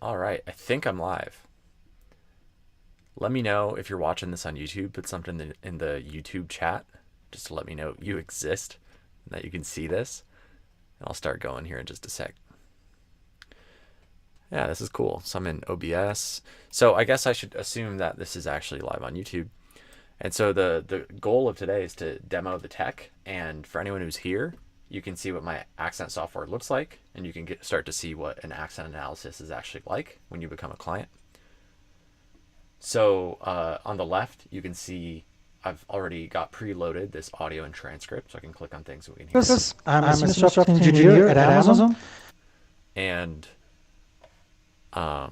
All right, I think I'm live. Let me know if you're watching this on YouTube. Put something in the YouTube chat just to let me know you exist and that you can see this. And I'll start going here in just a sec. Yeah, this is cool. So I'm in OBS. So I guess I should assume that this is actually live on YouTube. And so the goal of today is to demo the tech. And for anyone who's here, you can see what my accent software looks like. And you can start to see what an accent analysis is actually like when you become a client. So on the left, you can see I've already got preloaded this audio and transcript, so I can click on things so we can hear. I'm a senior software engineer at Amazon. And I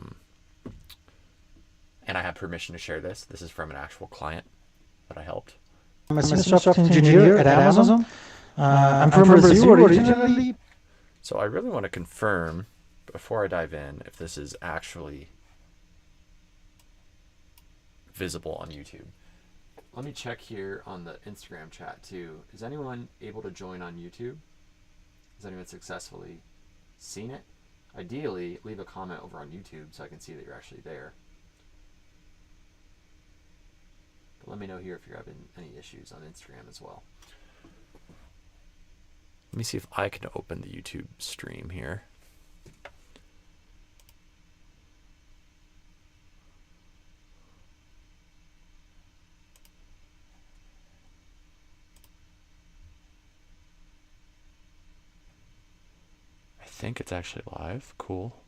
have permission to share this. This is from an actual client that I helped. I'm a senior software engineer at Amazon. I'm from Brazil originally. So I really want to confirm before I dive in if this is actually visible on YouTube. Let me check here on the Instagram chat too. Is anyone able to join on YouTube? Has anyone successfully seen it? Ideally, leave a comment over on YouTube so I can see that you're actually there. But let me know here if you're having any issues on Instagram as well. Let me see if I can open the YouTube stream here. I think it's actually live. Cool.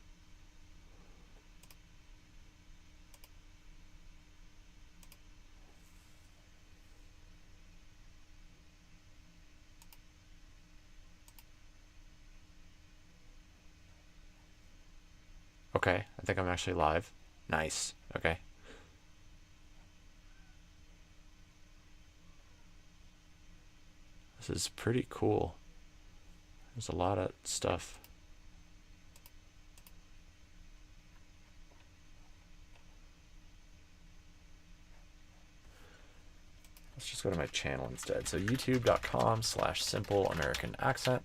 Okay, I think I'm actually live. Nice. Okay. This is pretty cool. There's a lot of stuff. Let's just go to my channel instead. So youtube.com/simpleamericanaccent.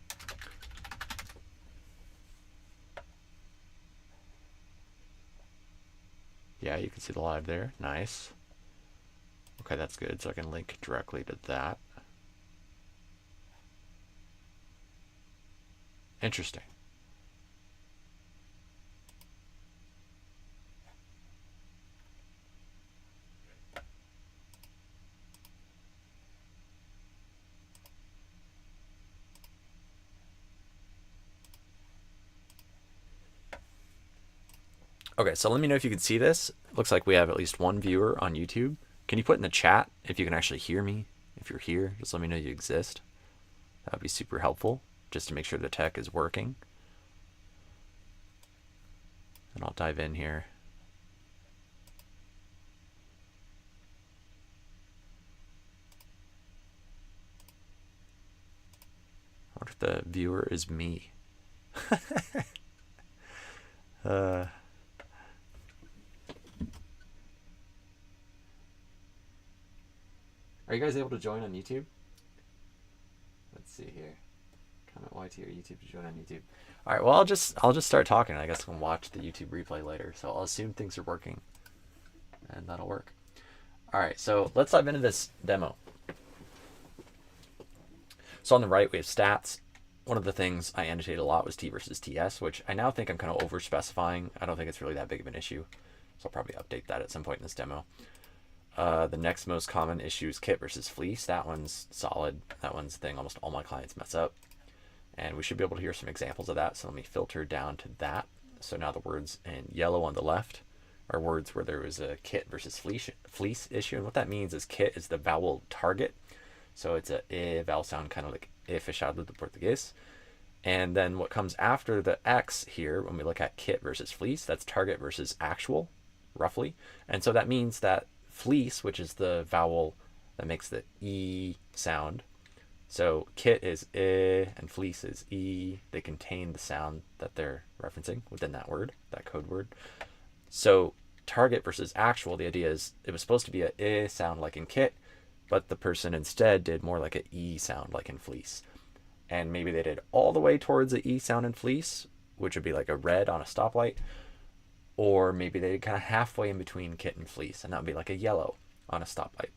Yeah, you can see the live there. Nice. Okay, that's good. So I can link directly to that. Interesting. Okay, so let me know if you can see this. It looks like we have at least one viewer on YouTube. Can you put in the chat if you can actually hear me? If you're here, just let me know you exist. That would be super helpful, just to make sure the tech is working. And I'll dive in here. I wonder if the viewer is me. Are you guys able to join on YouTube? Let's see here. Comment YT or YouTube to join on YouTube. All right, well, I'll just start talking. I guess I can watch the YouTube replay later. So I'll assume things are working, and that'll work. All right, so let's dive into this demo. So on the right, we have stats. One of the things I annotated a lot was T versus TS, which I now think I'm kind of over specifying. I don't think it's really that big of an issue. So I'll probably update that at some point in this demo. The next most common issue is kit versus fleece. That one's solid. That one's the thing almost all my clients mess up. And we should be able to hear some examples of that. So let me filter down to that. So now the words in yellow on the left are words where there was a kit versus fleece issue. And what that means is kit is the vowel target. So it's a e vowel sound, kind of like e fechado do português. And then what comes after the X here, when we look at kit versus fleece, that's target versus actual, roughly. And so that means that fleece, which is the vowel that makes the E sound. So kit is I and fleece is E. They contain the sound that they're referencing within that word, that code word. So target versus actual, the idea is it was supposed to be a I sound like in kit, but the person instead did more like an E sound like in fleece. And maybe they did all the way towards the E sound in fleece, which would be like a red on a stoplight, Or maybe they kind of halfway in between kit and fleece, and that would be like a yellow on a stoplight.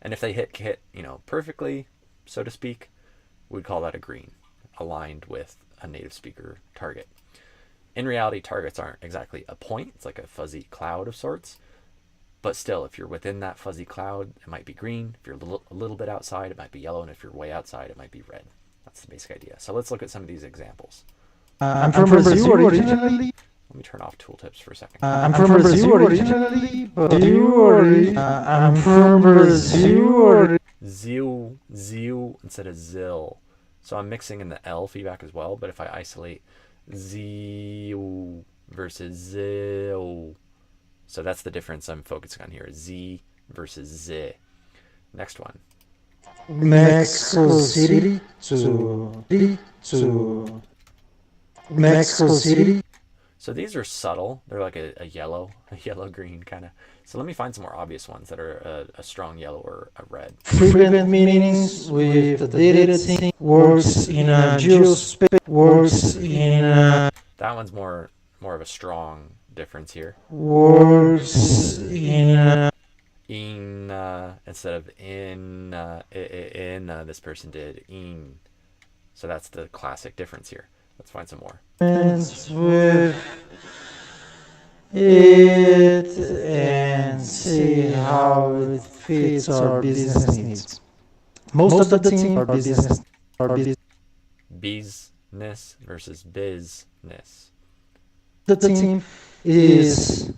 And if they hit kit, perfectly, so to speak, we'd call that a green, aligned with a native speaker target. In reality, targets aren't exactly a point. It's like a fuzzy cloud of sorts. But still, if you're within that fuzzy cloud, it might be green. If you're a little bit outside, it might be yellow. And if you're way outside, it might be red. That's the basic idea. So let's look at some of these examples. I'm from Brazil originally. Let me turn off tooltips for a second. I'm from Brazil originally, but I'm from Brazil. Zil instead of zil. So I'm mixing in the L feedback as well, but if I isolate zil versus zil, so that's the difference I'm focusing on here. Z versus Z. Next one. Mexico City to Mexico City. So these are subtle. They're like a yellow green kind of. So let me find some more obvious ones that are a strong yellow or a red. Frequent meanings with the dated thing works in a geospatial, works in a... That one's more of a strong difference here. Works in a... Instead of in, this person did in. So that's the classic difference here. Let's find some more. With it and see how it fits our business needs. Most of the team are business. Business versus business. The team is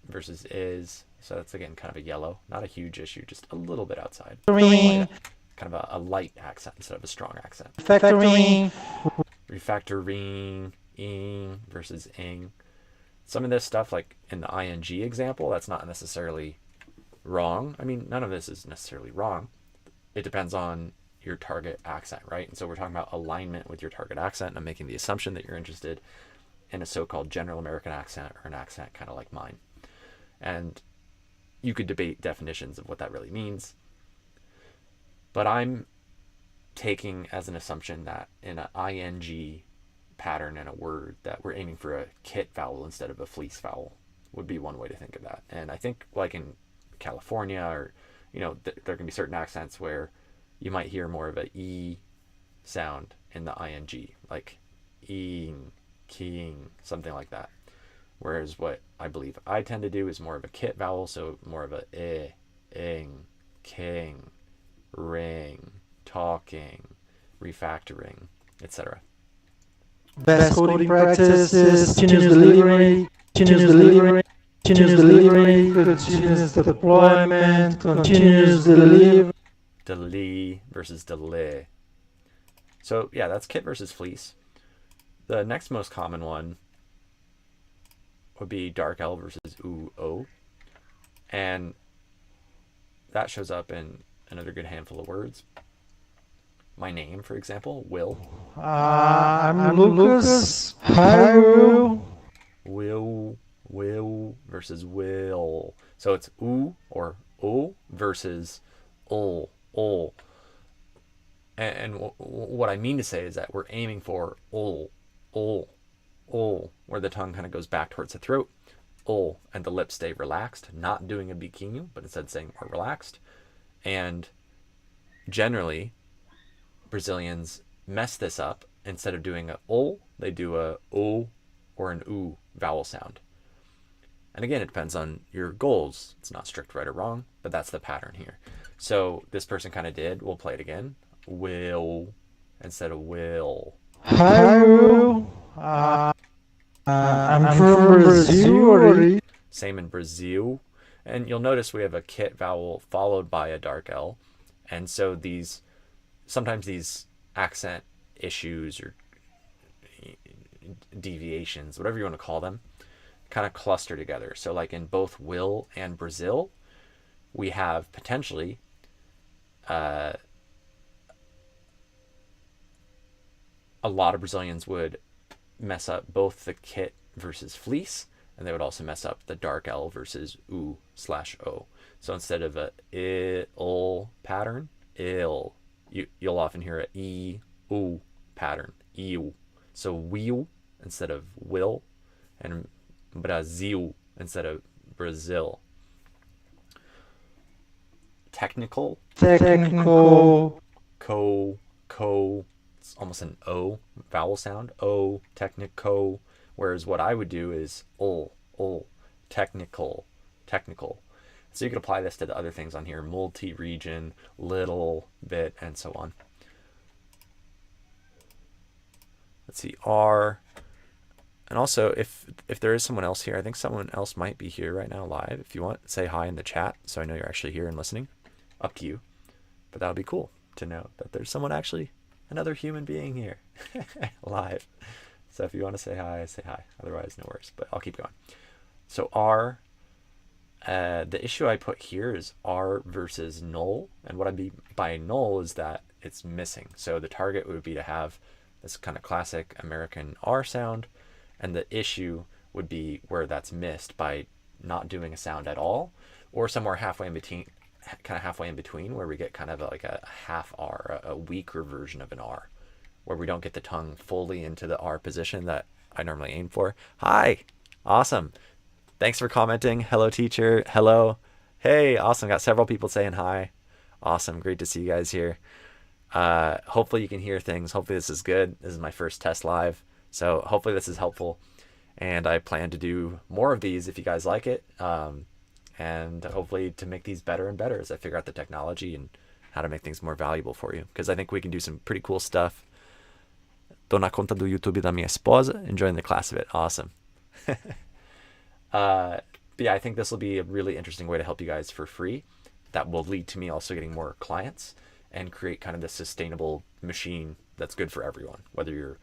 versus is. So that's again kind of a yellow, not a huge issue, just a little bit outside. Factoring kind of a light accent instead of a strong accent. Refactoring, ing versus ing. Some of this stuff, like in the ing example, that's not necessarily wrong. I mean, none of this is necessarily wrong. It depends on your target accent, right? And so we're talking about alignment with your target accent, and I'm making the assumption that you're interested in a so-called general American accent or an accent kind of like mine. And you could debate definitions of what that really means. But I'm taking as an assumption that in an ing pattern in a word that we're aiming for a kit vowel instead of a fleece vowel would be one way to think of that. And I think like in California or, there can be certain accents where you might hear more of a E sound in the ing, like ing, king, something like that. Whereas what I believe I tend to do is more of a kit vowel, so more of a ing, king, ring, talking, refactoring, etc. Best coding practices, continuous delivery, continuous deployment, continuous delivery. Delay versus delay. So yeah, that's kit versus fleece. The next most common one would be dark L versus oo. And that shows up in another good handful of words. My name, for example, Will. I'm Lucas. Hi, Will. Will versus will. So it's oo or o versus ol. And what I mean to say is that we're aiming for ol, where the tongue kind of goes back towards the throat. Ol, and the lips stay relaxed, not doing a biquinho, but instead saying more relaxed. And generally, Brazilians mess this up. Instead of doing a ol, they do a o or an oo vowel sound. And again, it depends on your goals. It's not strict right or wrong, but that's the pattern here. So this person kind of did. We'll play it again. Will instead of will. Hi, Will. I'm from Brazil. Same in Brazil. And you'll notice we have a kit vowel followed by a dark L. And so sometimes these accent issues or deviations, whatever you want to call them, kind of cluster together. So like in both will and Brazil, we have potentially a lot of Brazilians would mess up both the kit versus fleece, and they would also mess up the dark L versus oo/o. So instead of a il pattern, you'll often hear a e oo pattern, ew. So will instead of will, and Brazil instead of Brazil. Technical, technical, co, it's almost an O vowel sound. O, technico. Whereas what I would do is technical, technical. So you could apply this to the other things on here: multi-region, little bit, and so on. Let's see, R. And also, if there is someone else here, I think someone else might be here right now live. If you want, say hi in the chat so I know you're actually here and listening. Up to you. But that would be cool to know that there's someone actually, another human being here live. So if you want to say hi, say hi. Otherwise, no worries. But I'll keep going. So R, the issue I put here is R versus null. And what I mean by null is that it's missing. So the target would be to have this kind of classic American R sound. And the issue would be where that's missed by not doing a sound at all, or somewhere halfway in between, where we get kind of like a half R, a weaker version of an R, where we don't get the tongue fully into the R position that I normally aim for. Hi, awesome. Thanks for commenting. Hello, teacher. Hello. Hey, awesome. Got several people saying hi. Awesome. Great to see you guys here. Hopefully you can hear things. Hopefully this is good. This is my first test live. So hopefully this is helpful, and I plan to do more of these if you guys like it, and hopefully to make these better and better as I figure out the technology and how to make things more valuable for you, because I think we can do some pretty cool stuff. Tô na conta do YouTube da minha esposa, enjoying the class of it. Awesome. But yeah, I think this will be a really interesting way to help you guys for free. That will lead to me also getting more clients and create kind of this sustainable machine that's good for everyone, whether you're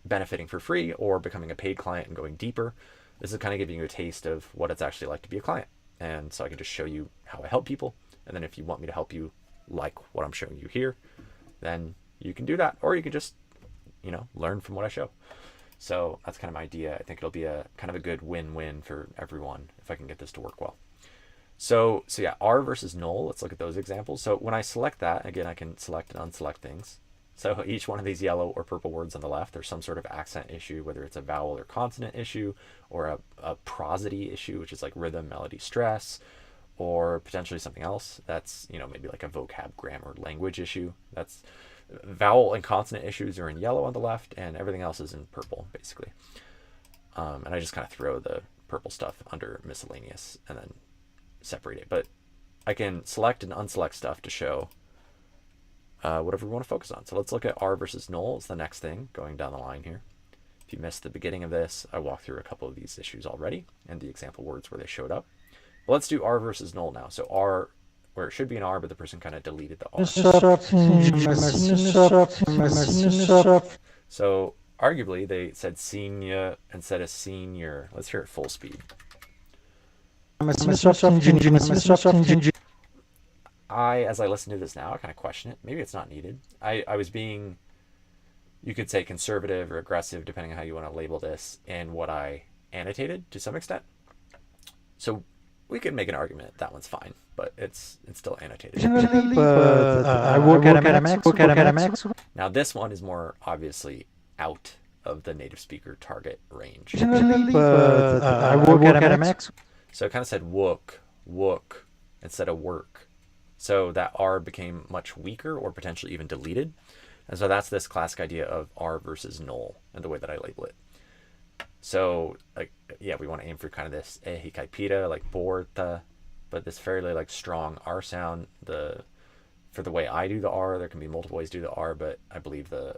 benefiting for free or becoming a paid client and going deeper. This is kind of giving you a taste of what it's actually like to be a client. And so I can just show you how I help people. And then if you want me to help you like what I'm showing you here, then you can do that. Or you can just, learn from what I show. So that's kind of my idea. I think it'll be a kind of a good win-win for everyone if I can get this to work well. So yeah, R versus null. Let's look at those examples. So when I select that, again, I can select and unselect things. So each one of these yellow or purple words on the left, there's some sort of accent issue, whether it's a vowel or consonant issue, or a prosody issue, which is like rhythm, melody, stress, or potentially something else that's, maybe like a vocab, grammar, language issue. That's vowel and consonant issues are in yellow on the left, and everything else is in purple, basically. And I just kind of throw the purple stuff under miscellaneous and then separate it. But I can select and unselect stuff to show whatever we want to focus on. So let's look at R versus null. It's the next thing going down the line here. If you missed the beginning of this, I walked through a couple of these issues already and the example words where they showed up. But let's do R versus null now. So R, where it should be an R, but the person kind of deleted the R. So arguably they said senior instead of senior. Let's hear it full speed. As I listen to this now, I kind of question it. Maybe it's not needed. I was being, you could say, conservative or aggressive, depending on how you want to label this, in what I annotated to some extent. So we could make an argument that one's fine, but it's still annotated. I work at a max. Now this one is more obviously out of the native speaker target range. I work at a max. So it kind of said wook instead of work. So that R became much weaker or potentially even deleted. And so that's this classic idea of R versus null and the way that I label it. So we want to aim for kind of this ehikaipira, like porta, but this fairly like strong R sound. For the way I do the R, there can be multiple ways to do the R, but I believe the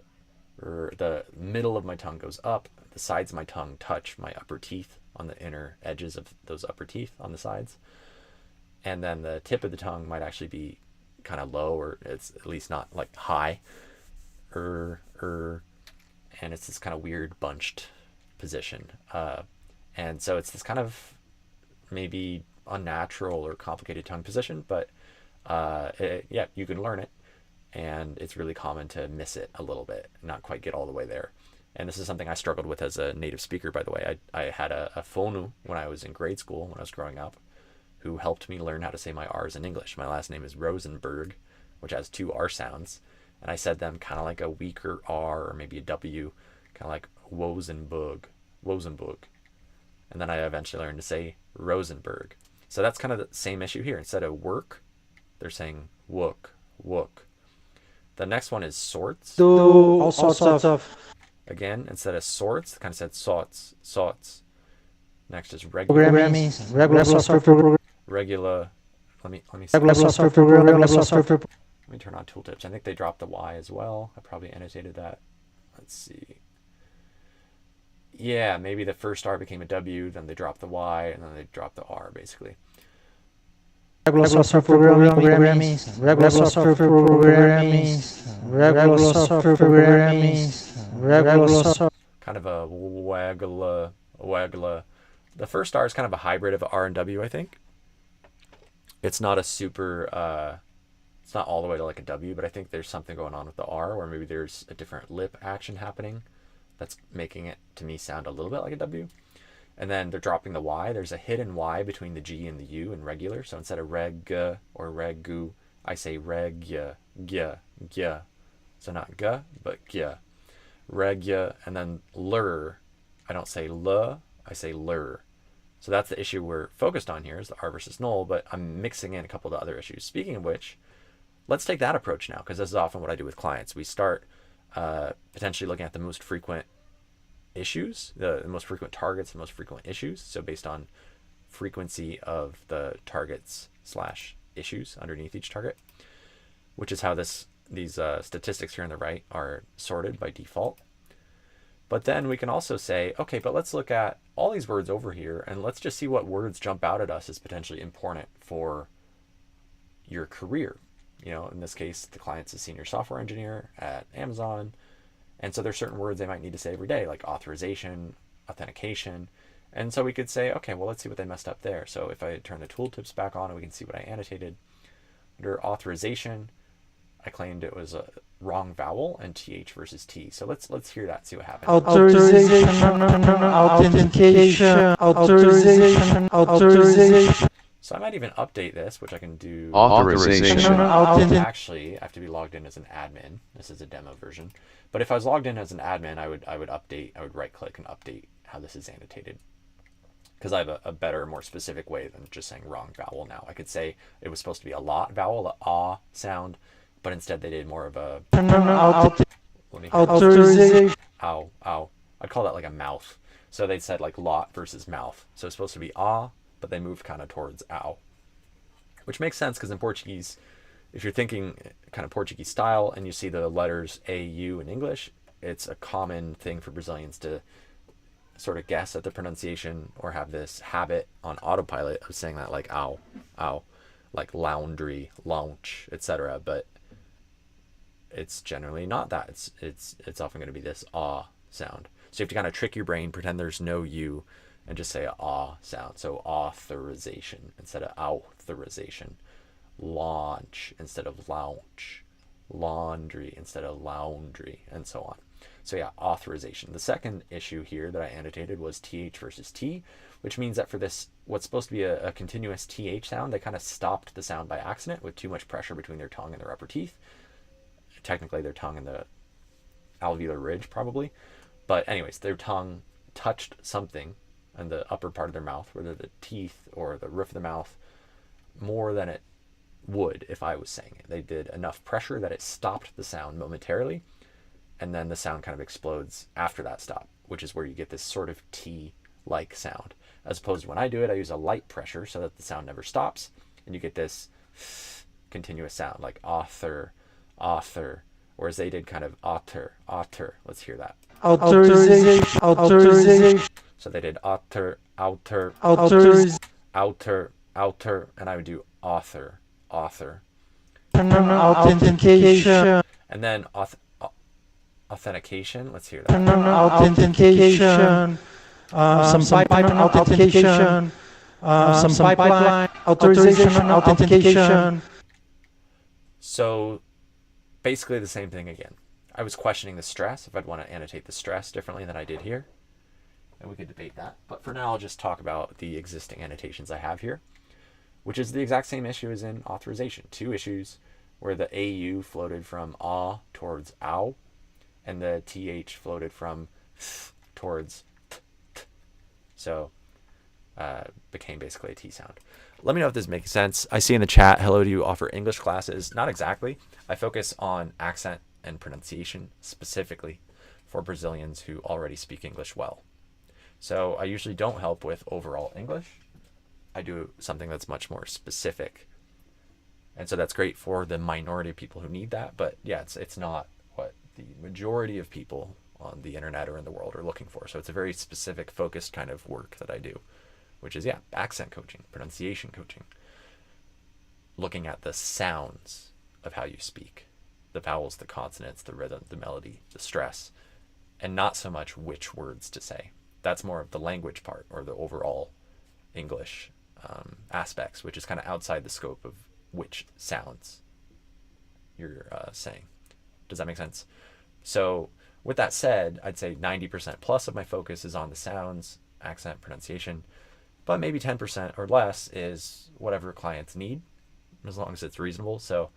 middle of my tongue goes up, the sides of my tongue touch my upper teeth on the inner edges of those upper teeth on the sides. And then the tip of the tongue might actually be kind of low, or it's at least not like high. And it's this kind of weird bunched position. And so it's this kind of maybe unnatural or complicated tongue position, but you can learn it. And it's really common to miss it a little bit, not quite get all the way there. And this is something I struggled with as a native speaker, by the way. I had a phonu when I was in grade school, when I was growing up, who helped me learn how to say my R's in English. My last name is Rosenberg, which has 2 R sounds. And I said them kind of like a weaker R or maybe a W, kind of like Wozenburg. And then I eventually learned to say Rosenberg. So that's kind of the same issue here. Instead of work, they're saying wook, wook. The next one is sorts. Do all sorts of Again, instead of sorts, kind of said sorts, sorts. Next is regular. programming, regular software program, Regular. Let me regular software program, regular software program. Let me turn on tooltips. I think they dropped the Y as well. I probably annotated that. Let's see. Yeah, maybe the first R became a W, then they dropped the Y, and then they dropped the R, basically. Regular software programming, regular software programming, regular software programming, regular software. Kind of a wagla, wagla. The first R is kind of a hybrid of R and W, I think. It's not a super, it's not all the way to like a W, but I think there's something going on with the R, where maybe there's a different lip action happening that's making it, to me, sound a little bit like a W. And then they're dropping the Y. There's a hidden Y between the G and the U in regular. So instead of reg or regu, I say reg, gya. So not g, but gya. Reg, and then lur. I don't say l, I say lur. So that's the issue we're focused on here, is the R versus null, but I'm mixing in a couple of other issues. Speaking of which, let's take that approach now, because this is often what I do with clients. We start potentially looking at the most frequent issues, the most frequent targets, the most frequent issues. So based on frequency of the targets / issues underneath each target, which is how these statistics here on the right are sorted by default. But then we can also say, okay, but let's look at all these words over here, and let's just see what words jump out at us as potentially important for your career. You know, in this case, the client's a senior software engineer at Amazon. And so there's certain words they might need to say every day, like authorization, authentication. And so we could say, okay, well, let's see what they messed up there. So if I turn the tooltips back on, and we can see what I annotated. Under authorization, I claimed it was a wrong vowel and TH versus T. So let's hear that, see what happens. Authorization, authentication, authorization. So I might even update this, which I can do. Authorization. Actually, I have to be logged in as an admin. This is a demo version. But if I was logged in as an admin, I would update. I would right click and update how this is annotated, because I have a better, more specific way than just saying wrong vowel. Now I could say it was supposed to be a lot vowel, a ah sound, but instead they did more of a. Authorization. Ow. I'd call that like a mouth. So they said like lot versus mouth. So it's supposed to be ah, but they moved kind of towards ow, which makes sense because in Portuguese, if you're thinking kind of Portuguese style and you see the letters A, U in English, it's a common thing for Brazilians to sort of guess at the pronunciation or have this habit on autopilot of saying that like ow, like laundry, launch, etc. But it's generally not that. It's often going to be this ah sound. So you have to kind of trick your brain, pretend there's no U, and just say a ah sound. So authorization instead of authorization. Launch instead of launch. Laundry instead of laundry, and so on. So yeah, authorization. The second issue here that I annotated was TH versus T, which means that for this, what's supposed to be a continuous TH sound, they kind of stopped the sound by accident with too much pressure between their tongue and their upper teeth. Technically their tongue and the alveolar ridge probably. But anyways, their tongue touched something in the upper part of their mouth, whether the teeth or the roof of the mouth, more than it would if I was saying it. They did enough pressure that it stopped the sound momentarily, and then the sound kind of explodes after that stop, which is where you get this sort of T-like sound. As opposed to when I do it, I use a light pressure so that the sound never stops, and you get this continuous sound, like author, whereas they did kind of otter. Let's hear that. Authorization. So they did outer, and I would do author. Authentication. And then authentication. Let's hear that. Authentication. Some pipeline authentication. Some pipeline authorization authentication. So basically the same thing again. I was questioning the stress, if I'd want to annotate the stress differently than I did here. And we could debate that. But for now, I'll just talk about the existing annotations I have here, which is the exact same issue as in authorization. Two issues where the AU floated from ah towards ow, and the TH floated from th towards t. So became basically a T sound. Let me know if this makes sense. I see in the chat, hello, do you offer English classes? Not exactly. I focus on accent and pronunciation specifically for Brazilians who already speak English well. So I usually don't help with overall English. I do something that's much more specific. And so that's great for the minority of people who need that. But yeah, it's not what the majority of people on the internet or in the world are looking for. So it's a very specific, focused kind of work that I do, which is, yeah, accent coaching, pronunciation coaching, looking at the sounds of how you speak, the vowels, the consonants, the rhythm, the melody, the stress, and not so much which words to say. That's more of the language part or the overall English aspects, which is kind of outside the scope of which sounds you're saying. Does that make sense? So with that said, I'd say 90% plus of my focus is on the sounds, accent, pronunciation, but maybe 10% or less is whatever clients need, as long as it's reasonable. So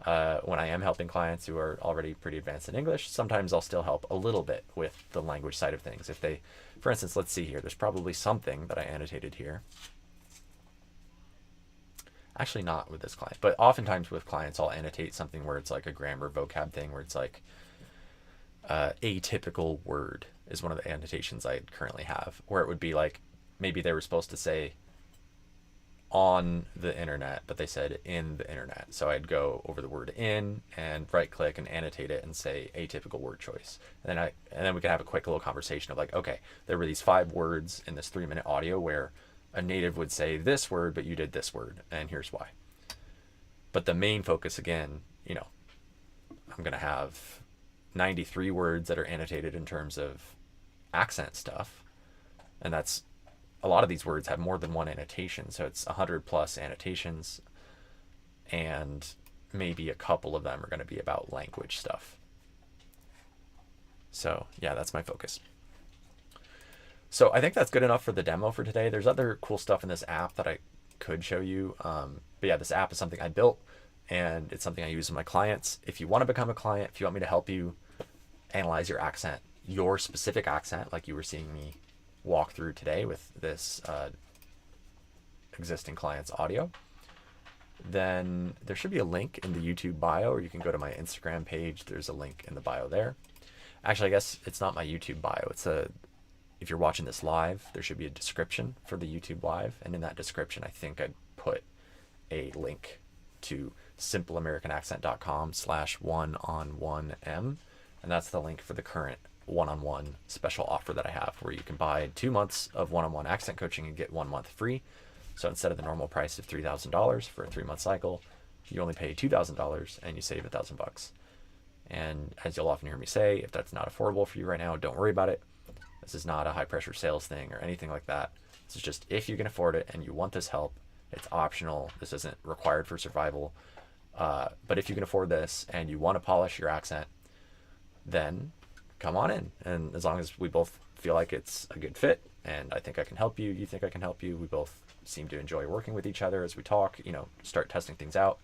when I am helping clients who are already pretty advanced in English, sometimes I'll still help a little bit with the language side of things. If they, for instance, let's see here, there's probably something that I annotated here. Actually not with this client, but oftentimes with clients I'll annotate something where it's like a grammar vocab thing where it's like atypical word is one of the annotations I currently have, where it would be like maybe they were supposed to say on the internet, but they said in the internet. So I'd go over the word in and right click and annotate it and say atypical word choice. And then we could have a quick little conversation of like, okay, there were these 5 words in this 3-minute audio where a native would say this word, but you did this word, and here's why. But the main focus, again, you know, I'm going to have 93 words that are annotated in terms of accent stuff. And that's, a lot of these words have more than one annotation. So it's 100 plus annotations, and maybe a couple of them are going to be about language stuff. So yeah, that's my focus. So I think that's good enough for the demo for today. There's other cool stuff in this app that I could show you. But yeah, this app is something I built, and it's something I use with my clients. If you want to become a client, if you want me to help you analyze your accent, your specific accent, like you were seeing me walk through today with this existing client's audio, then there should be a link in the YouTube bio, or you can go to my Instagram page. There's a link in the bio there. Actually, I guess it's not my YouTube bio. If you're watching this live, there should be a description for the YouTube live. And in that description, I think I'd put a link to simpleamericanaccent.com/1on1m. And that's the link for the current one-on-one special offer that I have, where you can buy 2 months of one-on-one accent coaching and get 1 month free. So instead of the normal price of $3,000 for a 3-month cycle, you only pay $2,000 and you save $1,000. And as you'll often hear me say, if that's not affordable for you right now, don't worry about it. This is not a high pressure sales thing or anything like that. This is just if you can afford it and you want this help, it's optional. This isn't required for survival. But if you can afford this and you want to polish your accent, then come on in. And as long as we both feel like it's a good fit and I think I can help you, you think I can help you, we both seem to enjoy working with each other as we talk, you know, start testing things out,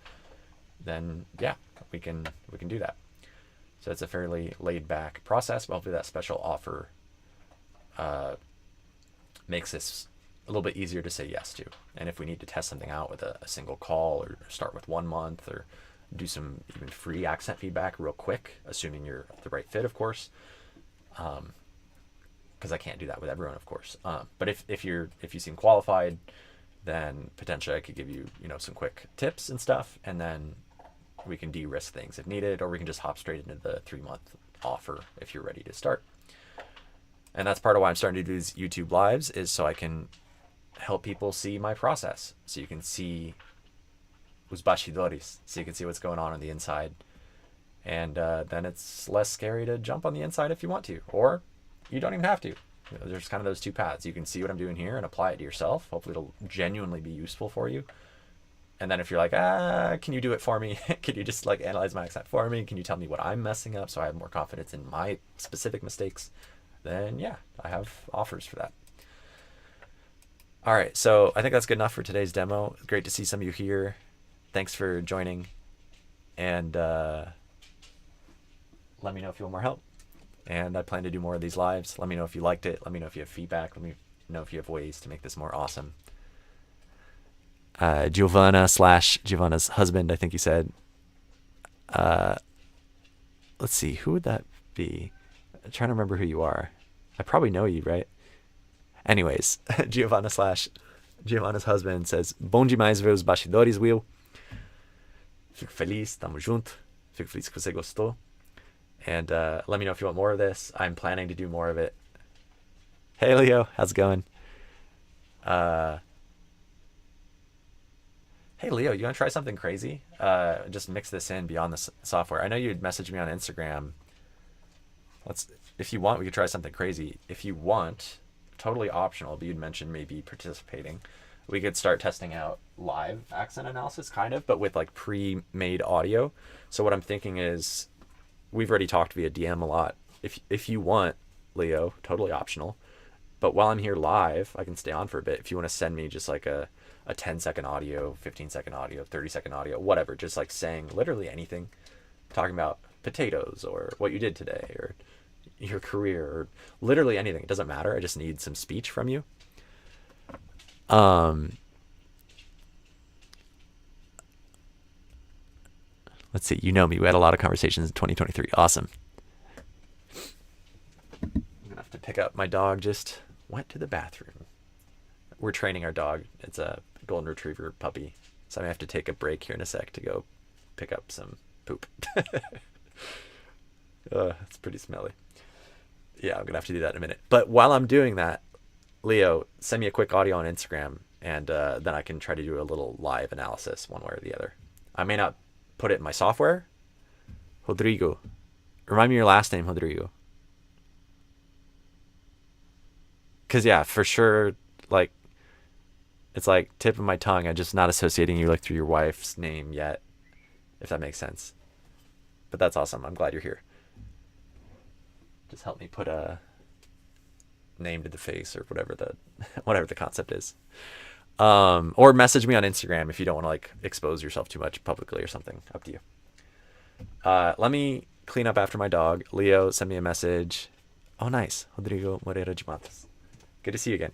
then yeah, we can do that. So it's a fairly laid back process, but hopefully that special offer makes this a little bit easier to say yes to. And if we need to test something out with a single call, or start with 1 month, or do some even free accent feedback real quick, assuming you're the right fit, of course, because I can't do that with everyone, of course. But if you seem qualified, then potentially I could give you, you know, some quick tips and stuff, and then we can de-risk things if needed, or we can just hop straight into the 3-month offer if you're ready to start. And that's part of why I'm starting to do these YouTube lives, is so I can help people see my process, so you can see os bastidores, so you can see what's going on the inside, and then it's less scary to jump on the inside if you want to, or you don't even have to. You know, there's kind of those two paths. You can see what I'm doing here and apply it to yourself. Hopefully it'll genuinely be useful for you. And then if you're like, can you do it for me? Can you just like analyze my accent for me? Can you tell me what I'm messing up so I have more confidence in my specific mistakes? Then yeah, I have offers for that. All right, so I think that's good enough for today's demo. Great to see some of you here. Thanks for joining. And let me know if you want more help. And I plan to do more of these lives. Let me know if you liked it. Let me know if you have feedback. Let me know if you have ways to make this more awesome. Giovanna slash Giovanna's husband, I think you said. Uh, let's see, who would that be? I'm trying to remember who you are. I probably know you, right? Anyways, Giovanna slash Giovanna's husband says: Bom demais ver os bastidores, Will. Fico feliz, tamo junto. Fico feliz que você gostou. And let me know if you want more of this. I'm planning to do more of it. Hey, Leo, how's it going? Uh, hey, Leo, you want to try something crazy? Just mix this in beyond the software. I know you'd message me on Instagram. If you want, we could try something crazy. If you want, totally optional, but you'd mentioned maybe participating. We could start testing out live accent analysis, kind of, but with like pre-made audio. So what I'm thinking is, we've already talked via DM a lot. If you want, Leo, totally optional. But while I'm here live, I can stay on for a bit. If you want to send me just like a 10-second audio, 15-second audio, 30-second audio, whatever, just like saying literally anything, talking about potatoes or what you did today or your career or literally anything. It doesn't matter. I just need some speech from you. Let's see. You know me. We had a lot of conversations in 2023. Awesome. I'm gonna have to pick up my dog. Just went to the bathroom. We're training our dog. It's a golden retriever puppy, so I have to take a break here in a sec to go pick up some poop. It's pretty smelly. Yeah, I'm gonna have to do that in a minute. But while I'm doing that, Leo, send me a quick audio on Instagram, and then I can try to do a little live analysis one way or the other. I may not put it in my software. Rodrigo. Remind me your last name, Rodrigo. Because, yeah, for sure, like, it's like tip of my tongue. I'm just not associating you, like, through your wife's name yet, if that makes sense. But that's awesome. I'm glad you're here. Just help me put a name to the face or whatever the concept is. Or message me on Instagram if you don't want to like expose yourself too much publicly or something. Up to you. Let me clean up after my dog. Leo, send me a message. Oh, nice. Rodrigo Moreira de Matos. Good to see you again.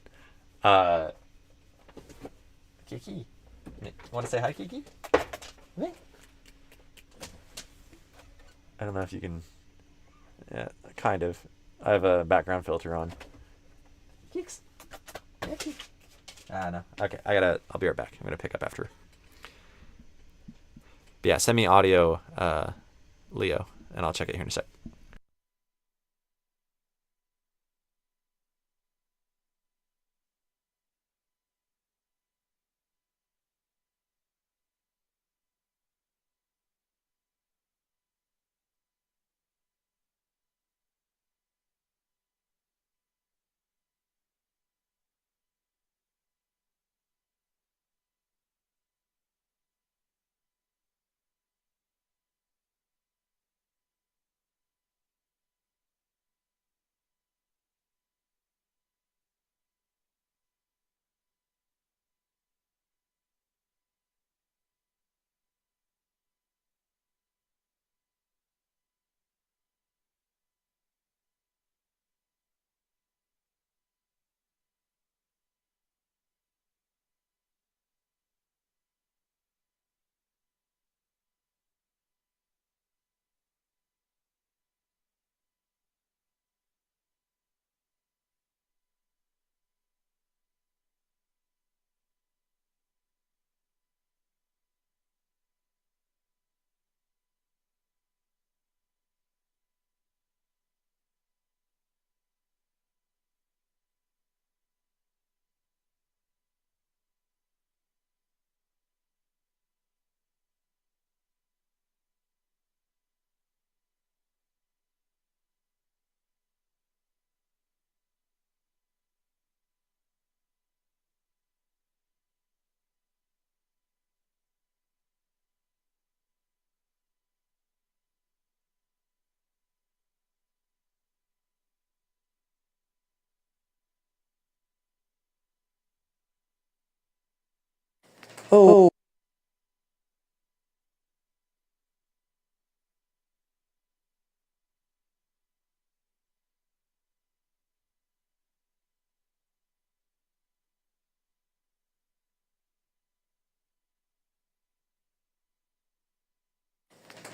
Kiki, want to say hi, Kiki? Me? I don't know if you can. Yeah, kind of. I have a background filter on. Kicks. No. Okay, I'll be right back. I'm gonna pick up after. But yeah, send me audio, Leo, and I'll check it here in a sec. Oh,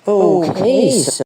Okay, so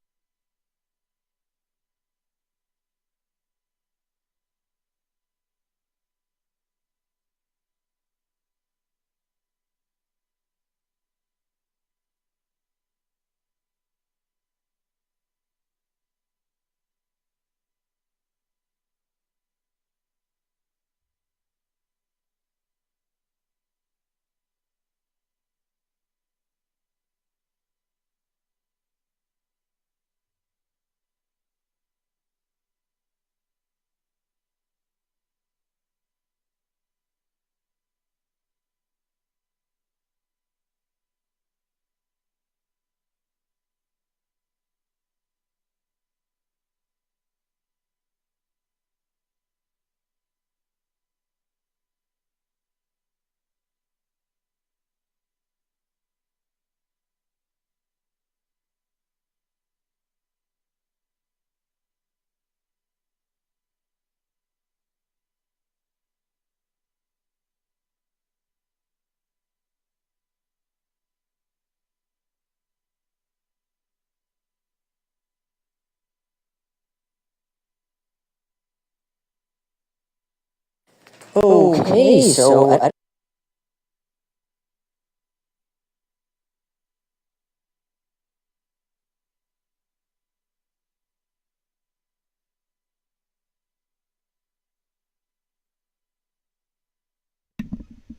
okay, so I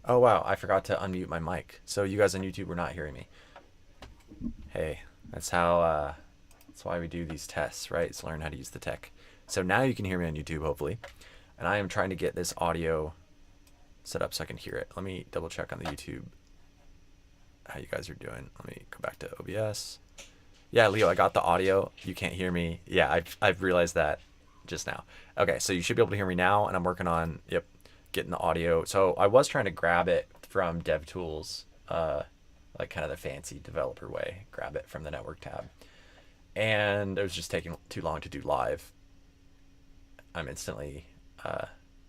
Oh wow, I forgot to unmute my mic. So you guys on YouTube were not hearing me. Hey, that's how that's why we do these tests, right? It's learn how to use the tech. So now you can hear me on YouTube, hopefully. And I am trying to get this audio set up so I can hear it. Let me double check on the YouTube how you guys are doing. Let me go back to OBS. Yeah, Leo, I got the audio. You can't hear me. Yeah, I've realized that just now. Okay, so you should be able to hear me now, and I'm working on, yep, getting the audio. So I was trying to grab it from DevTools, like kind of the fancy developer way, grab it from the network tab. And it was just taking too long to do live. I'm instantly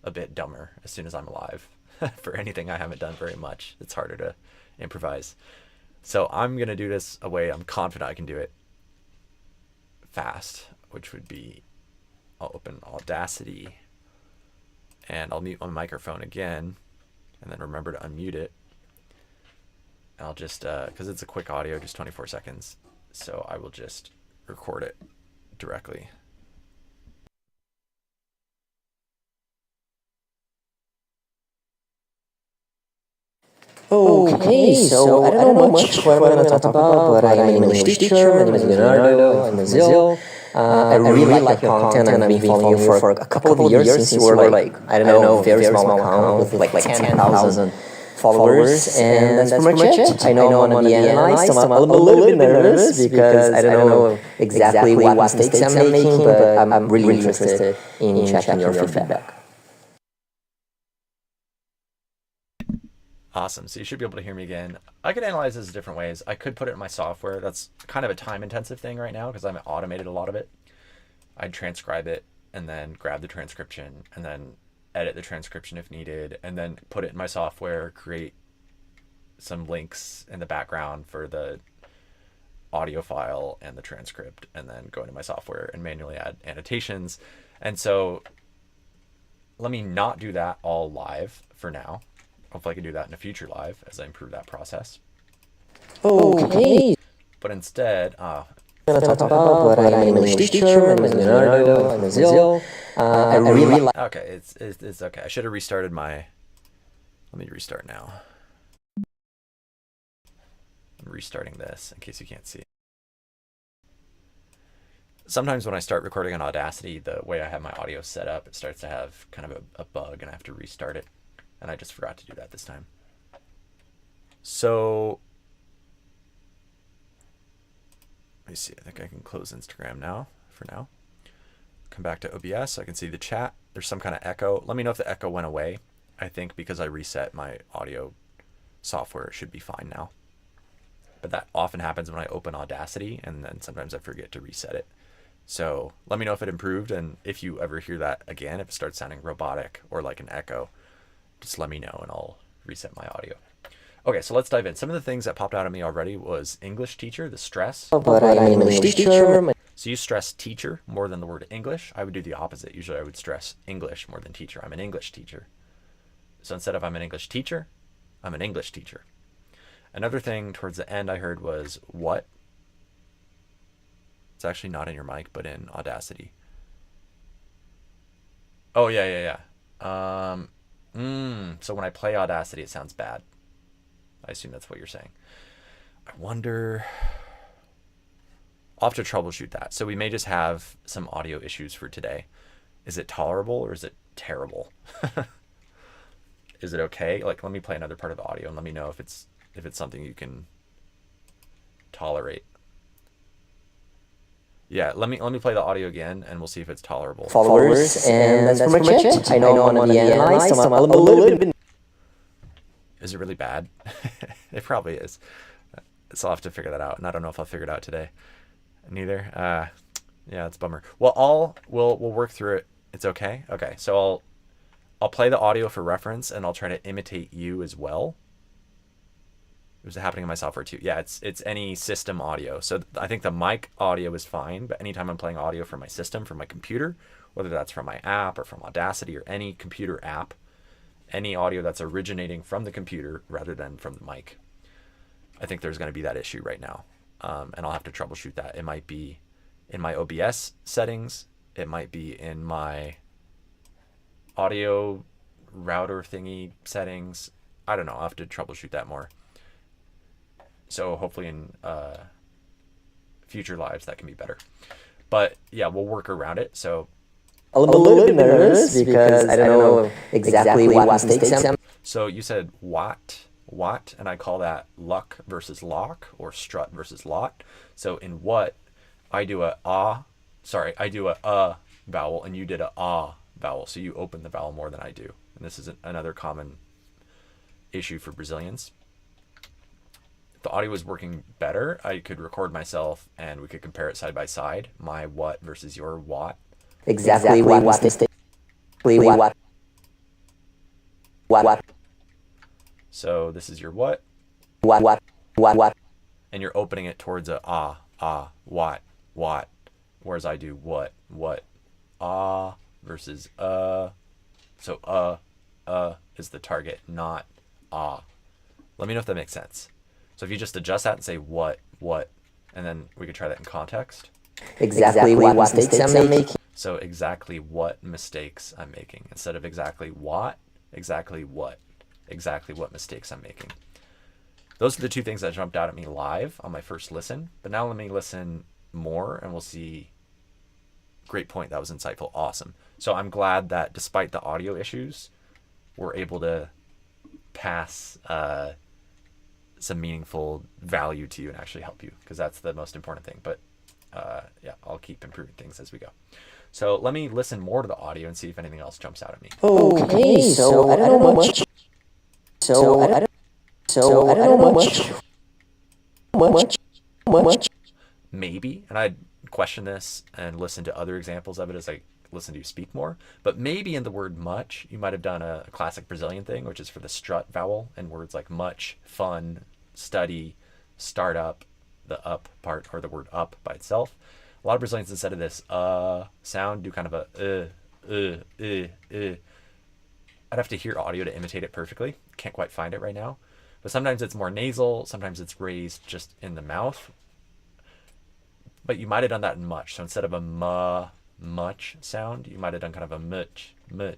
a bit dumber as soon as I'm live. For anything I haven't done very much, it's harder to improvise. So I'm going to do this a way I'm confident I can do it fast, which would be I'll open Audacity and I'll mute my microphone again and then remember to unmute it. I'll just, because it's a quick audio, just 24 seconds. So I will just record it directly. Okay, so I don't know much what I'm going to talk about, but I'm an English teacher. My name is Leonardo. I'm Brazil. I really like your content. I've been following you for a couple of years since you were like, I don't know, very small account with like 10,000 followers. And that's pretty much it. I know I'm going to be analyzed. I'm a little bit nervous because I don't know exactly what mistakes I'm making, but I'm really interested in checking your feedback. Awesome. So you should be able to hear me again. I could analyze this different ways. I could put it in my software. That's kind of a time intensive thing right now because I've automated a lot of it. I'd transcribe it and then grab the transcription and then edit the transcription if needed and then put it in my software, create some links in the background for the audio file and the transcript, and then go into my software and manually add annotations. And so let me not do that all live for now. Hopefully I can do that in a future live as I improve that process. Okay. But instead, I'm going to talk about what I'm an English teacher. My name is Leonardo. I'm Brazil. I really like. Okay, it's okay. I should have restarted my. Let me restart now. I'm restarting this in case you can't see. Sometimes when I start recording on Audacity, the way I have my audio set up, it starts to have kind of a bug and I have to restart it. And I just forgot to do that this time. So, let me see. I think I can close Instagram now, for now. Come back to OBS so I can see the chat. There's some kind of echo. Let me know if the echo went away. I think because I reset my audio software, it should be fine now. But that often happens when I open Audacity, and then sometimes I forget to reset it. So let me know if it improved, and if you ever hear that again, if it starts sounding robotic or like an echo, just let me know and I'll reset my audio. Okay, so let's dive in. Some of the things that popped out at me already was English teacher, the stress. But I'm an English teacher. So you stress teacher more than the word English. I would do the opposite. Usually I would stress English more than teacher. I'm an English teacher. So instead of I'm an English teacher, I'm an English teacher. Another thing towards the end I heard was what. It's actually not in your mic, but in Audacity. Oh, yeah. So when I play Audacity, it sounds bad. I assume that's what you're saying. I wonder... I'll have to troubleshoot that. So we may just have some audio issues for today. Is it tolerable or is it terrible? Is it okay? Like, let me play another part of the audio and let me know if it's something you can tolerate. Yeah, let me play the audio again and we'll see if it's tolerable. Followers, and that's pretty much it. I know I'm on the analyze, so I'm a little bit... Is it really bad? It probably is. So I'll have to figure that out, and I don't know if I'll figure it out today. Neither. Yeah, it's a bummer. Well, we'll work through it. It's okay. Okay, so I'll play the audio for reference, and I'll try to imitate you as well. It was happening in my software too. Yeah, it's any system audio. So I think the mic audio is fine, but anytime I'm playing audio from my system, from my computer, whether that's from my app or from Audacity or any computer app, any audio that's originating from the computer rather than from the mic, I think there's going to be that issue right now. And I'll have to troubleshoot that. It might be in my OBS settings. It might be in my audio router thingy settings. I don't know. I'll have to troubleshoot that more. So hopefully in future lives that can be better. But yeah, we'll work around it. So a little bit nervous because I don't know exactly what mistakes I'm... So you said what, and I call that luck versus lock or strut versus lot. So in what, I do a vowel and you did a vowel. So you open the vowel more than I do. And this is another common issue for Brazilians. If the audio was working better, I could record myself and we could compare it side by side. My what versus your what. Exactly what mistake. What. So this is your what. What. And you're opening it towards a what. Whereas I do what. Versus So is the target, not Let me know if that makes sense. So if you just adjust that and say what, and then we could try that in context. Exactly what mistakes I'm making. So exactly what mistakes I'm making. Instead of exactly what, exactly what mistakes I'm making. Those are the two things that jumped out at me live on my first listen. But now let me listen more and we'll see. Great point. That was insightful. Awesome. So I'm glad that despite the audio issues, we're able to pass some meaningful value to you and actually help you, because that's the most important thing. But yeah, I'll keep improving things as we go. So let me listen more to the audio and see if anything else jumps out at me. Okay, so I don't know much. So I don't know much. Maybe, and I'd question this and listen to other examples of it as I listen to you speak more, but maybe in the word much, you might have done a classic Brazilian thing, which is for the strut vowel, and words like much, fun, study, start up, the up part, or the word up by itself. A lot of Brazilians, instead of this sound, do kind of a I'd have to hear audio to imitate it perfectly. Can't quite find it right now. But sometimes it's more nasal, sometimes it's raised just in the mouth. But you might have done that in much. So instead of a much sound, you might have done kind of a much. A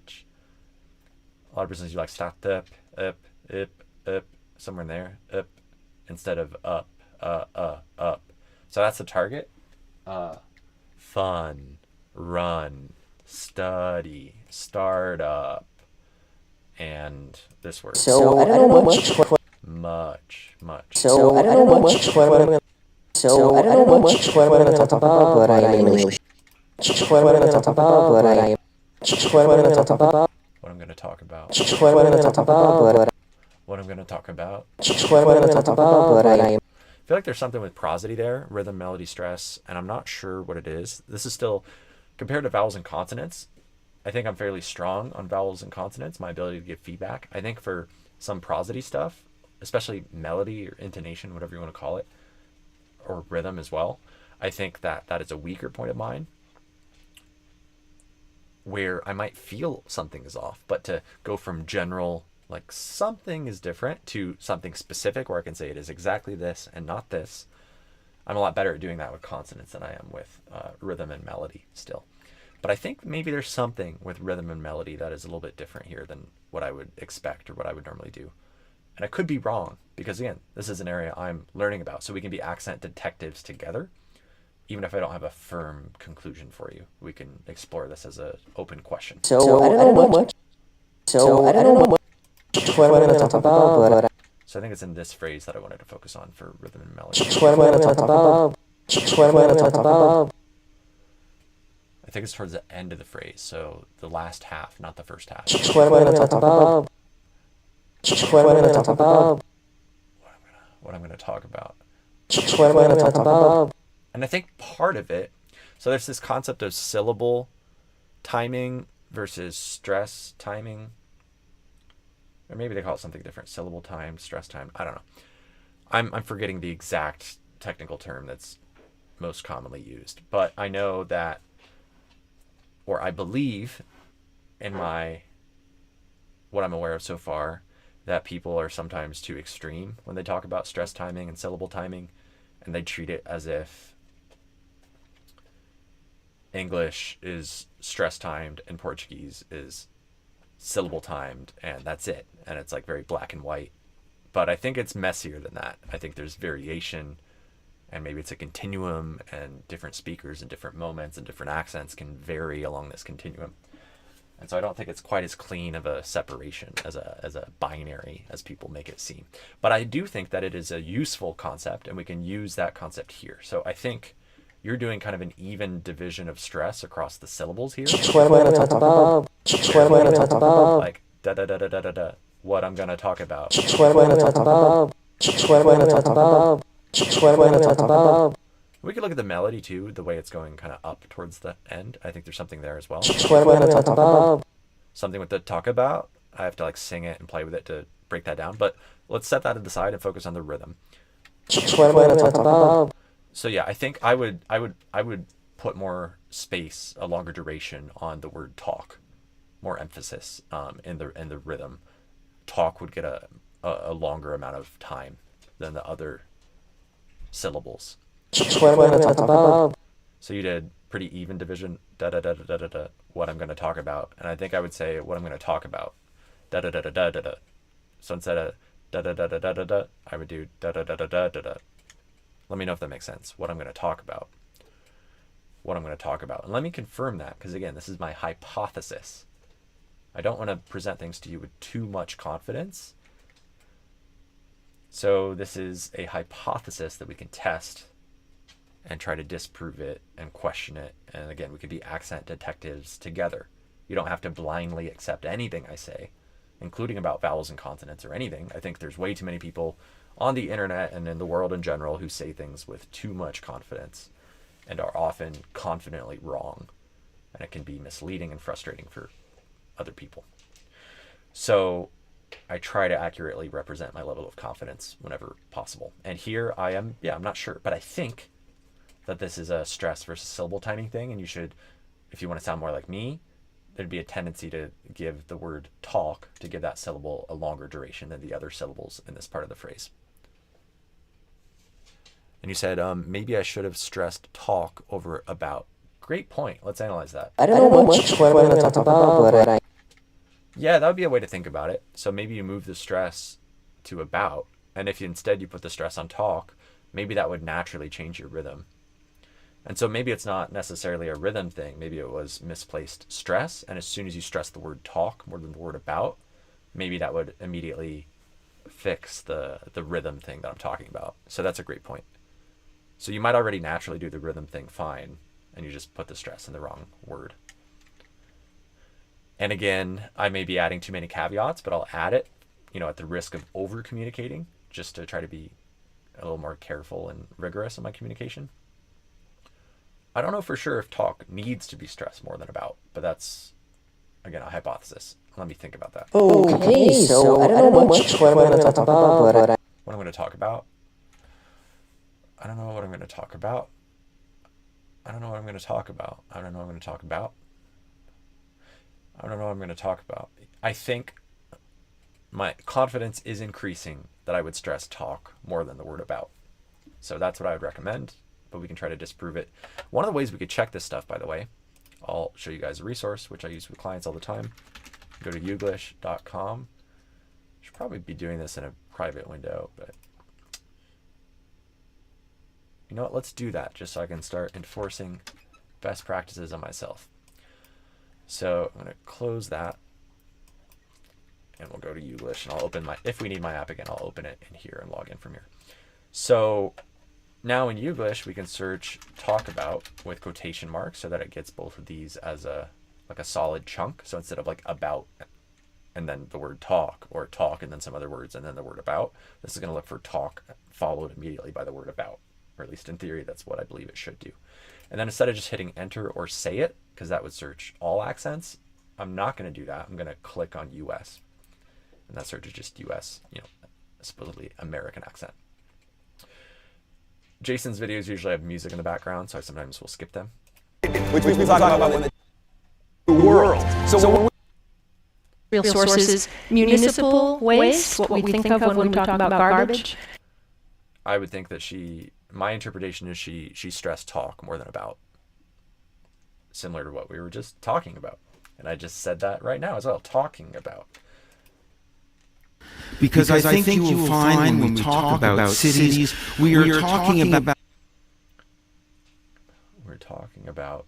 lot of Brazilians do like start up, somewhere in there, up, instead of up. So that's the target. Fun, run, study, start up, and this word. So I don't know much. So I don't know much what I'm going to talk about, but I am English. What I'm going to talk about, but I am. What I'm going to talk about. What I'm going to talk about. What I'm going to talk about, but. What I'm going to talk about. What I'm going to talk about, but I am. I feel like there's something with prosody there, rhythm, melody, stress, and I'm not sure what it is. This is still, compared to vowels and consonants, I think I'm fairly strong on vowels and consonants, my ability to give feedback. I think for some prosody stuff, especially melody or intonation, whatever you want to call it, or rhythm as well. I think that that is a weaker point of mine, where I might feel something is off, but to go from general, like something is different, to something specific where I can say it is exactly this and not this, I'm a lot better at doing that with consonants than I am with rhythm and melody still. But I think maybe there's something with rhythm and melody that is a little bit different here than what I would expect or what I would normally do. And I could be wrong, because again, this is an area I'm learning about. So we can be accent detectives together. Even if I don't have a firm conclusion for you, we can explore this as an open question. So I don't know much. So I don't know much what I'm going to talk about, but So I think it's in this phrase that I wanted to focus on for rhythm and melody. what I'm going to talk about. What I'm going to talk about. I think it's towards the end of the phrase, so the last half, not the first half. What am I going to talk about? What am I going to talk about? What I'm going to talk about. What am I going to talk about? And I think part of it, so there's this concept of syllable timing versus stress timing. Or maybe they call it something different. Syllable time, stress time. I don't know. I'm forgetting the exact technical term that's most commonly used. But I know that, or I believe in what I'm aware of so far, that people are sometimes too extreme when they talk about stress timing and syllable timing, and they treat it as if English is stress timed and Portuguese is syllable timed, and that's it. And it's like very black and white. But I think it's messier than that. I think there's variation, and maybe it's a continuum, and different speakers and different moments and different accents can vary along this continuum. And so I don't think it's quite as clean of a separation as a binary as people make it seem. But I do think that it is a useful concept, and we can use that concept here. So I think you're doing kind of an even division of stress across the syllables here. What am I going to talk about? What am I going to talk about? Like da da da da da da da. What I'm gonna talk about. What am I going to talk about? What am I going to talk about? What am I going to talk about? We could look at the melody too, the way it's going kind of up towards the end. I think there's something there as well. What am I going to talk about? Something with the talk about. I have to like sing it and play with it to break that down. But let's set that to the side and focus on the rhythm. What am I going to talk about? So yeah, I think I would put more space, a longer duration on the word talk, more emphasis in the rhythm. Talk would get a longer amount of time than the other syllables. What am I going to talk about? So you did pretty even division, da da da da da da da, what I'm going to talk about. And I think I would say what I'm going to talk about, da da da da da da da. So instead of da da da da da da da, I would do da da da da da da da. Let me know if that makes sense. What I'm going to talk about. What I'm going to talk about. And let me confirm that, because again, this is my hypothesis. I don't want to present things to you with too much confidence. So this is a hypothesis that we can test and try to disprove it and question it. And again, we could be accent detectives together. You don't have to blindly accept anything I say, including about vowels and consonants or anything. I think there's way too many people on the internet and in the world in general who say things with too much confidence and are often confidently wrong. And it can be misleading and frustrating for other people. So I try to accurately represent my level of confidence whenever possible. And here I am, I'm not sure, but I think that this is a stress versus syllable timing thing. And you should, if you want to sound more like me, there'd be a tendency to give the word talk, to give that syllable a longer duration than the other syllables in this part of the phrase. And you said, maybe I should have stressed talk over about. Great point. Let's analyze that. I don't know much what am I going to talk about, but Yeah, that would be a way to think about it. So maybe you move the stress to about, and if you instead you put the stress on talk, maybe that would naturally change your rhythm. And so maybe it's not necessarily a rhythm thing. Maybe it was misplaced stress, and as soon as you stress the word talk more than the word about, maybe that would immediately fix the rhythm thing that I'm talking about. So that's a great point. So you might already naturally do the rhythm thing fine, and you just put the stress in the wrong word. And again, I may be adding too many caveats, but I'll add it, at the risk of over communicating, just to try to be a little more careful and rigorous in my communication. I don't know for sure if talk needs to be stressed more than about, but that's, again, a hypothesis. Let me think about that. Okay, so I don't know much what I'm going to talk about, but What I'm going to talk about? I don't know what I'm going to talk about. I don't know what I'm going to talk about. I don't know what I'm going to talk about. I don't know what I'm going to talk about. I think my confidence is increasing that I would stress talk more than the word about. So that's what I would recommend, but we can try to disprove it. One of the ways we could check this stuff, by the way, I'll show you guys a resource, which I use with clients all the time. Go to youglish.com. Should probably be doing this in a private window, but you know what? Let's do that just so I can start enforcing best practices on myself. So I'm going to close that and we'll go to Youglish, and I'll open my, if we need my app again, I'll open it in here and log in from here. So now in Youglish, we can search talk about with quotation marks so that it gets both of these as a solid chunk. So instead of like about and then the word talk, or talk and then some other words and then the word about, this is going to look for talk followed immediately by the word about, or at least in theory, that's what I believe it should do. And then instead of just hitting enter or say it, because that would search all accents, I'm not going to do that. I'm going to click on US, and that searches just US, supposedly American accent. Jason's videos usually have music in the background, so I sometimes will skip them. Which we've been talking about in the world. So Real sources, municipal waste, what we think of when we talk about garbage. I would think that my interpretation is she stressed talk more than about, similar to what we were just talking about. And I just said that right now as well, talking about. Because I think you will find when we talk about cities, we are talking about... We're talking about...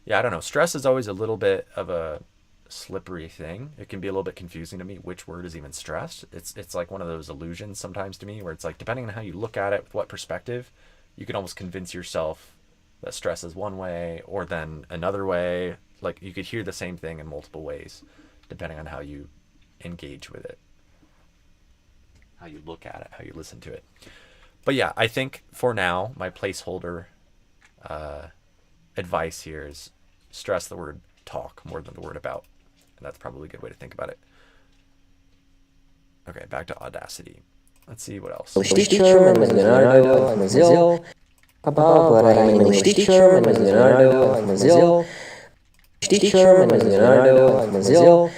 Yeah, I don't know. Stress is always a little bit of a slippery thing. It can be a little bit confusing to me which word is even stressed. It's like one of those illusions sometimes to me where it's like, depending on how you look at it, with what perspective, you can almost convince yourself that stress is one way or then another way. Like you could hear the same thing in multiple ways depending on how you engage with it, how you look at it, how you listen to it. But yeah, I think for now, my placeholder advice here is stress the word talk more than the word about. And that's probably a good way to think about it. Okay, back to Audacity. Let's see what else. English teacher, my name is Leonardo, I'm a Zil. About, I'm an English teacher, my name is Leonardo, I'm a Zil. Teacher, my name is Leonardo, I'm a Zil.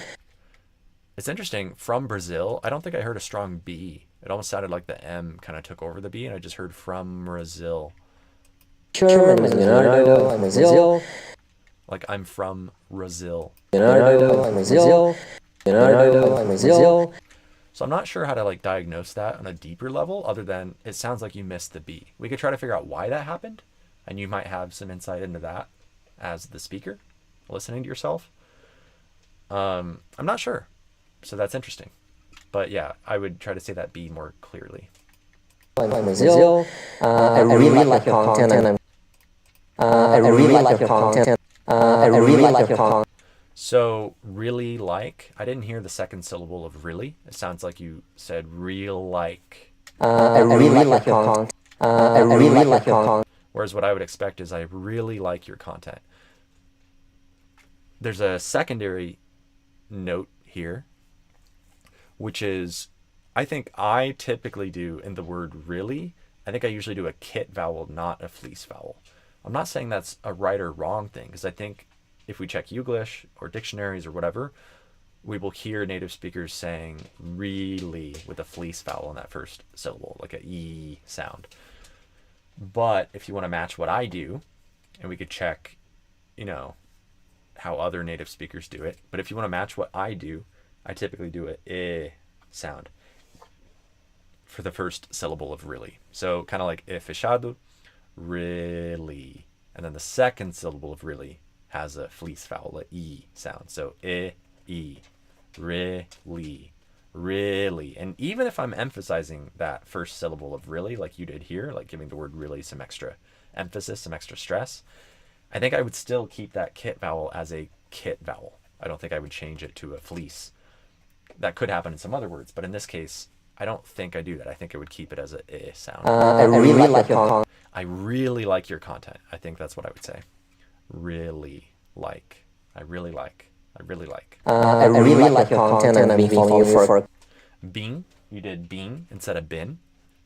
It's interesting, from Brazil, I don't think I heard a strong B. It almost sounded like the M kind of took over the B, and I just heard from Brazil. Teacher, my name is Leonardo, I'm a Zil. Like I'm from Brazil. Leonardo, I'm a Zil. Leonardo, I'm a Zil. So I'm not sure how to like diagnose that on a deeper level, other than it sounds like you missed the B. We could try to figure out why that happened, and you might have some insight into that as the speaker, listening to yourself. I'm not sure. So that's interesting. But yeah, I would try to say that B more clearly. I'm a Zil. I really like your content. I really like your content. I really like your content. So really like, I didn't hear the second syllable of really. It sounds like you said real like. I really like your content. I really like your content. Whereas what I would expect is I really like your content. There's a secondary note here, which is, I think I typically do in the word really, I think I usually do a kit vowel, not a fleece vowel. I'm not saying that's a right or wrong thing, because I think if we check Youglish or dictionaries or whatever, we will hear native speakers saying really with a fleece vowel in that first syllable, like a E sound. But if you want to match what I do, and we could check, how other native speakers do it, but if you want to match what I do, I typically do a eh sound for the first syllable of really. So kind of like e fechado, really. And then the second syllable of really has a fleece vowel, a E sound. So E, really, really. And even if I'm emphasizing that first syllable of really, like you did here, like giving the word really some extra emphasis, some extra stress, I think I would still keep that kit vowel as a kit vowel. I don't think I would change it to a fleece. That could happen in some other words, but in this case, I don't think I do that. I think I would keep it as a sound. I really like your content. I really like your content. I think that's what I would say. Really like. I really like. I really like. I really like your content and I've been following you for Bean, you did bean instead of bin,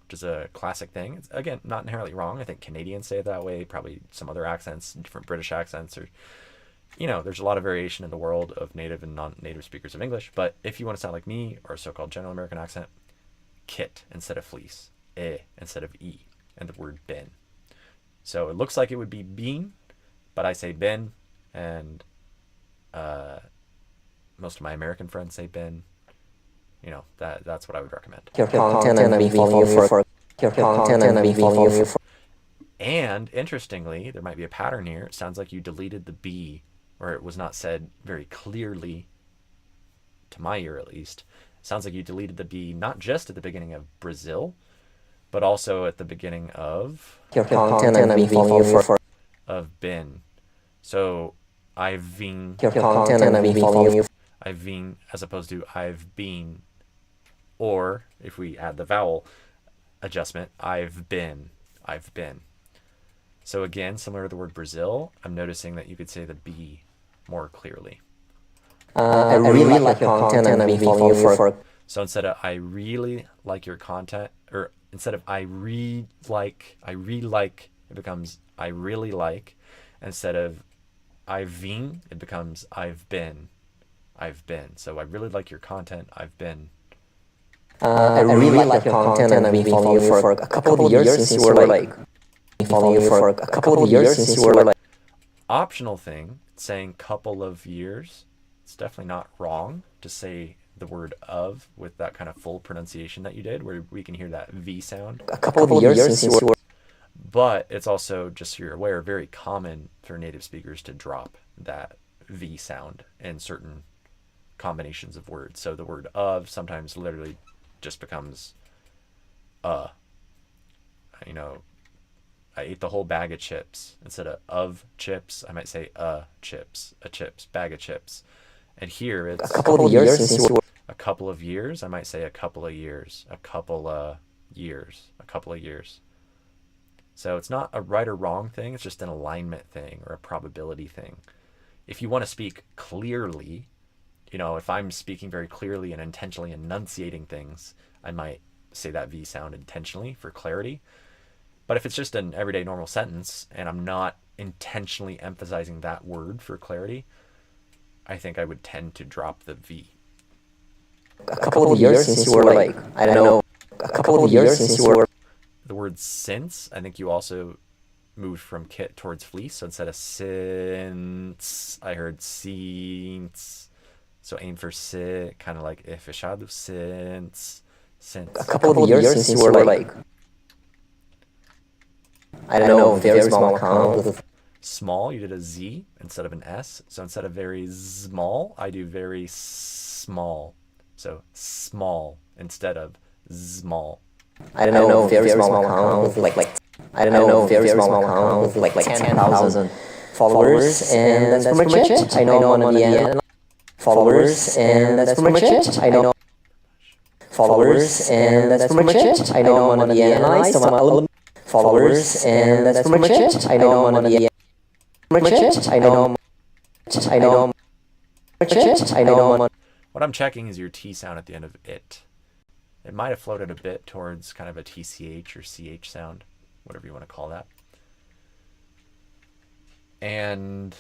which is a classic thing. It's, again, not inherently wrong. I think Canadians say it that way, probably some other accents, different British accents, or, there's a lot of variation in the world of native and non-native speakers of English. But if you want to sound like me, or a so-called general American accent, kit instead of fleece, instead of e, and the word bin. So it looks like it would be bean, but I say bin, and most of my American friends say bin. That's what I would recommend. your content and I've been following you for your content and I've been following you for. And interestingly, there might be a pattern here. It sounds like you deleted the B, or it was not said very clearly, to my ear at least. It sounds like you deleted the B not just at the beginning of Brazil, but also at the beginning of Your content and I've been following you for. bin. So I've been Your content and I've been following you. I've been as opposed to I've been, or if we add the vowel adjustment, I've been. So again, similar to the word Brazil, I'm noticing that you could say the B more clearly. I really like your content and I've been following you for. So instead of I really like your content, or instead of I really like, it becomes I really like. Instead of I've been, it becomes I've been. So I really like your content. I've been. I really like your content and I've been following you for a couple of years since you were like. Following you for a couple of years since you were like. Optional thing, saying couple of years. It's definitely not wrong to say the word of with that kind of full pronunciation that you did, where we can hear that V sound. A couple of years since you were. But it's also, just so you're aware, very common for native speakers to drop that V sound in certain combinations of words. So the word of sometimes literally just becomes I ate the whole bag of chips. Instead of chips, I might say chips, bag of chips. And here it's A couple of years since you were. a couple of years. I might say a couple of years, a couple of years. So it's not a right or wrong thing. It's just an alignment thing or a probability thing. If you want to speak clearly, if I'm speaking very clearly and intentionally enunciating things, I might say that V sound intentionally for clarity. But if it's just an everyday normal sentence and I'm not intentionally emphasizing that word for clarity, I think I would tend to drop the V. A couple of years since you were like, I don't know. A couple of years since you were. The word since, I think you also moved from kit towards fleece. So instead of since, I heard since. So aim for sit, kind of like fechado, since. A couple of years since you were like. I don't know, very small account. Small, you did a Z instead of an S. So instead of very small, I do very small. So small instead of small. I don't know, very small account with like I don't know, very small account with like 10,000 followers, and that's pretty much it. I know I'm on the end. Followers, and that's pretty much it. I know. Followers, and that's pretty much it. I know I'm on the end. So I'm followers, and that's pretty much it. I know I'm on the end. Pretty much it. I know. What I'm checking is your T sound at the end of it. It might have floated a bit towards kind of a TCH or CH sound, whatever you want to call that. And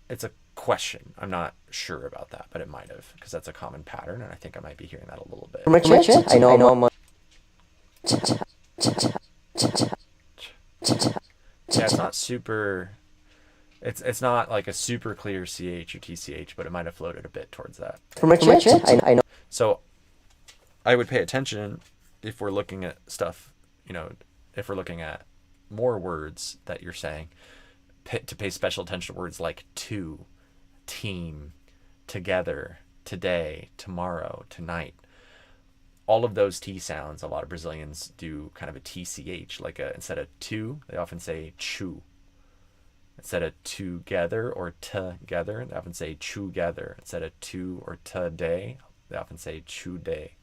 it's a question. I'm not sure about that, but it might have, because that's a common pattern, and I think I might be hearing that a little bit. Pretty much it. I know. Yeah, it's not super. It's not like a super clear CH or TCH, but it might have floated a bit towards that. Pretty much it. I know. So I would pay attention if we're looking at stuff, if we're looking at more words that you're saying, to pay special attention to words like to, team, together, today, tomorrow, tonight. All of those T sounds, a lot of Brazilians do kind of a TCH, like instead of to, they often say chu. Instead of together or together, they often say together. Instead of to or today, they often say day.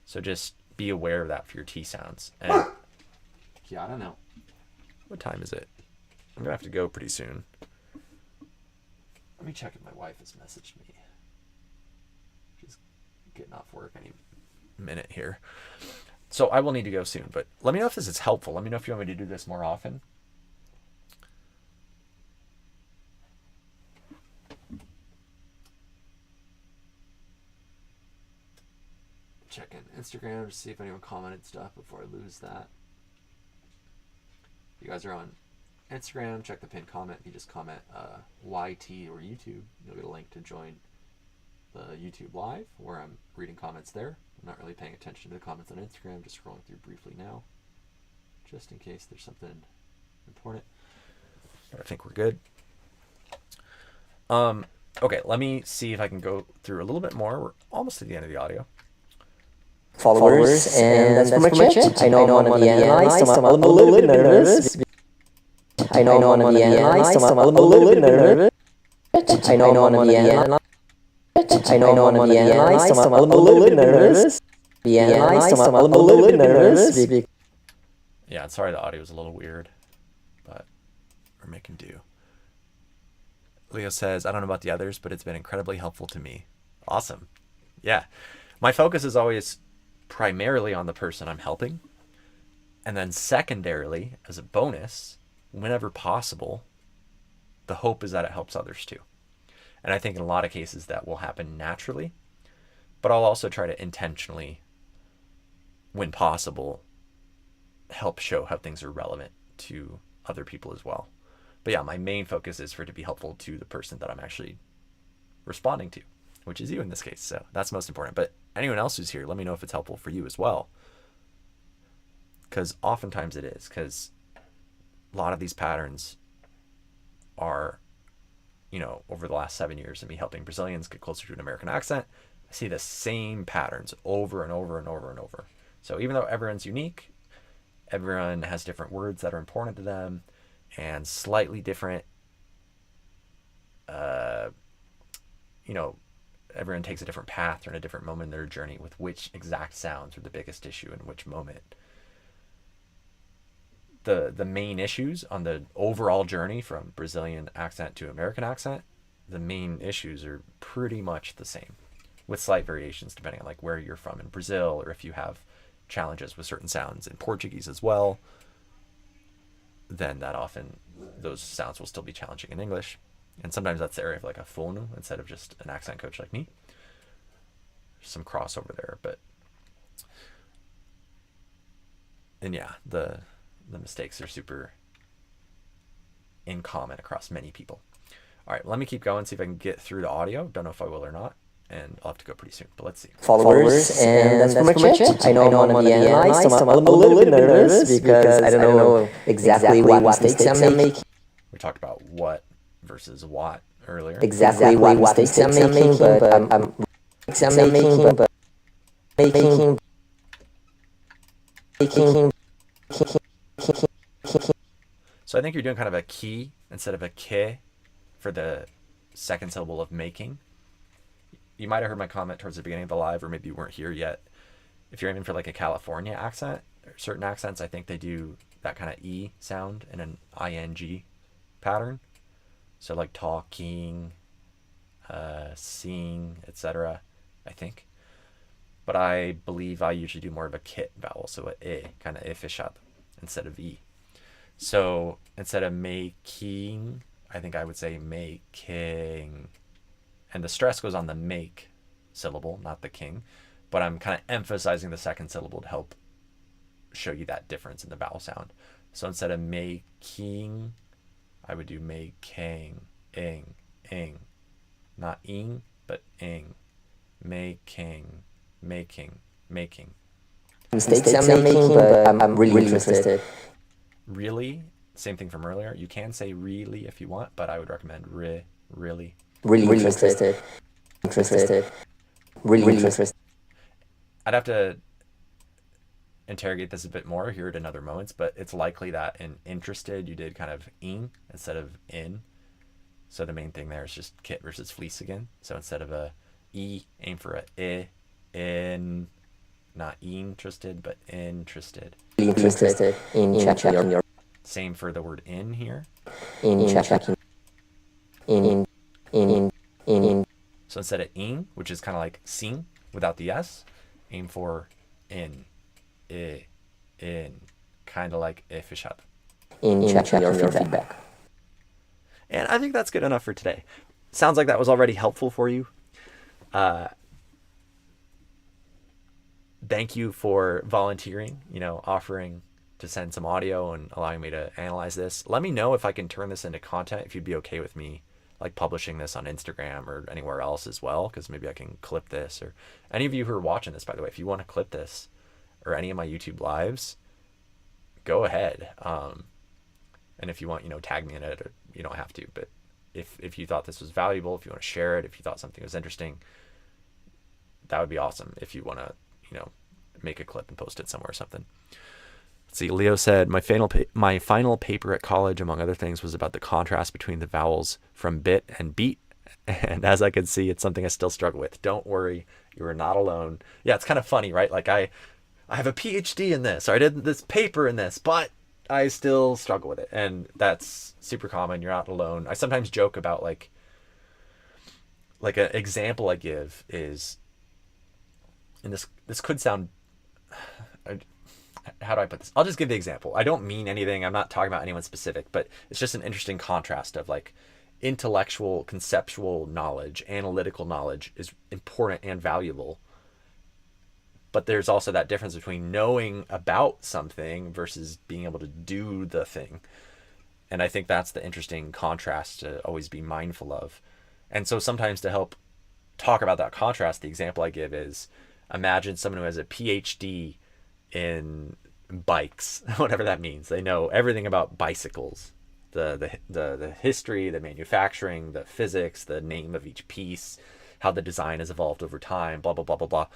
So just be aware of that for your T sounds. And yeah, I don't know. What time is it? I'm gonna have to go pretty soon. Let me check if my wife has messaged me. She's getting off work any minute here. So I will need to go soon, but let me know if this is helpful. Let me know if you want me to do this more often. Check in Instagram to see if anyone commented stuff before I lose that. If you guys are on Instagram, check the pinned comment. You just comment YT or YouTube. You'll get a link to join the YouTube live where I'm reading comments there. I'm not really paying attention to the comments on Instagram, just scrolling through briefly now, just in case there's something important. But I think we're good. Okay, let me see if I can go through a little bit more. We're almost at the end of the audio. Followers, and that's pretty much it. I know I'm on the analyze, so I'm a little bit nervous. I know I'm on the analyze, so I'm a little bit nervous. I know I'm on the analyze. I know I'm on the analyze, so I'm a little bit nervous. The analyze, so I'm a little bit nervous. Yeah, sorry the audio is a little weird, but we're making do. Leo says, I don't know about the others, but it's been incredibly helpful to me. Awesome. Yeah. My focus is always primarily on the person I'm helping. And then secondarily, as a bonus, whenever possible, the hope is that it helps others too. And I think in a lot of cases that will happen naturally, but I'll also try to intentionally, when possible, help show how things are relevant to other people as well. But yeah, my main focus is for it to be helpful to the person that I'm actually responding to, which is you in this case. So that's most important. But anyone else who's here, let me know if it's helpful for you as well. Because oftentimes it is, because a lot of these patterns are, you know, over the last 7 years of me helping Brazilians get closer to an American accent, I see the same patterns over and over and over and over. So even though everyone's unique, everyone has different words that are important to them and slightly different, you know, everyone takes a different path or in a different moment in their journey with which exact sounds are the biggest issue in which moment. The main issues on the overall journey from Brazilian accent to American accent, the main issues are pretty much the same, with slight variations depending on like where you're from in Brazil, or if you have challenges with certain sounds in Portuguese as well, then that often those sounds will still be challenging in English. And sometimes that's the area of like a fono instead of just an accent coach like me. There's some crossover there, but and yeah, the mistakes are super in common across many people. All right, let me keep going, see if I can get through the audio. Don't know if I will or not, and I'll have to go pretty soon, but let's see. Followers, and that's pretty much it. I know I'm on the analyze, so I'm a little bit nervous because I don't know exactly what mistakes I'm making. We talked about what versus what earlier. Exactly what mistakes I'm making, but I'm making. So I think you're doing kind of a ki instead of a ke for the second syllable of making. You might have heard my comment towards the beginning of the live, or maybe you weren't here yet. If you're aiming for like a California accent, or certain accents, I think they do that kind of E sound in an ing pattern. So like talking, seeing, etc., I think. But I believe I usually do more of a kit vowel, so a E, kind of fechado, instead of E. So instead of making, I think I would say making. And the stress goes on the make syllable, not the king. But I'm kind of emphasizing the second syllable to help show you that difference in the vowel sound. So instead of making, I would do making, ing. Not ing, but ing. Making. Mistakes I'm making, but I'm really interested. Really? Same thing from earlier. You can say really if you want, but I would recommend really. Really interested. Really interested. I'd have to interrogate this a bit more here at another moments, but it's likely that in interested you did kind of ing instead of in. So the main thing there is just kit versus fleece again. So instead of a e, aim for a I, in, not interested, but interested. Interested in checking your. Same for the word in here. In checking. In So instead of ing, which is kind of like sing without the S, aim for in, in, kind of like fechado. In checking your feedback. And I think that's good enough for today. Sounds like that was already helpful for you. Thank you for volunteering, offering to send some audio and allowing me to analyze this. Let me know if I can turn this into content, if you'd be okay with me like publishing this on Instagram or anywhere else as well, because maybe I can clip this. Or any of you who are watching this, by the way, if you want to clip this or any of my YouTube lives, go ahead. And if you want, tag me in it, or you don't have to, but if you thought this was valuable, if you want to share it, if you thought something was interesting, that would be awesome. If you want to, make a clip and post it somewhere or something. Let's see. Leo said, my final paper at college, among other things, was about the contrast between the vowels from bit and beat. And as I can see, it's something I still struggle with. Don't worry, you are not alone. Yeah, it's kind of funny, right? Like I have a PhD in this, or I did this paper in this, but I still struggle with it. And that's super common. You're not alone. I sometimes joke about like an example I give is, and this could sound, how do I put this? I'll just give the example. I don't mean anything. I'm not talking about anyone specific, but it's just an interesting contrast of like intellectual, conceptual knowledge, analytical knowledge is important and valuable. But there's also that difference between knowing about something versus being able to do the thing. And I think that's the interesting contrast to always be mindful of. And so sometimes to help talk about that contrast, the example I give is, imagine someone who has a PhD in bikes, whatever that means. They know everything about bicycles, the history, the manufacturing, the physics, the name of each piece, how the design has evolved over time, blah, blah, blah, blah, blah.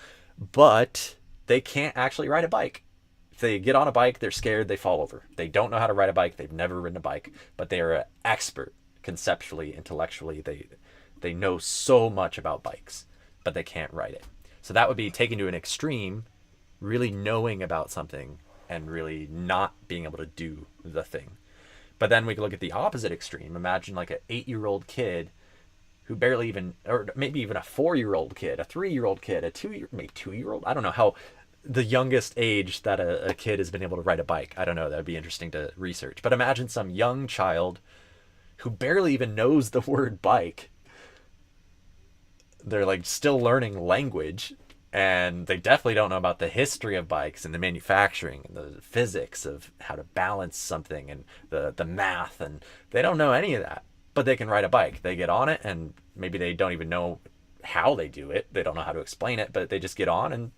But they can't actually ride a bike. If they get on a bike, they're scared, they fall over. They don't know how to ride a bike. They've never ridden a bike, but they are an expert conceptually, intellectually. They know so much about bikes, but they can't ride it. So that would be taken to an extreme, really knowing about something and really not being able to do the thing. But then we can look at the opposite extreme. Imagine like an 8-year-old kid who barely even, or maybe even a 4-year-old kid, a 3-year-old kid, maybe 2-year-old. I don't know how the youngest age that a kid has been able to ride a bike. I don't know. That'd be interesting to research. But imagine some young child who barely even knows the word bike. They're like still learning language, and they definitely don't know about the history of bikes and the manufacturing and the physics of how to balance something and the math, and they don't know any of that, but they can ride a bike. They get on it, and maybe they don't even know how they do it. They don't know how to explain it, but they just get on, and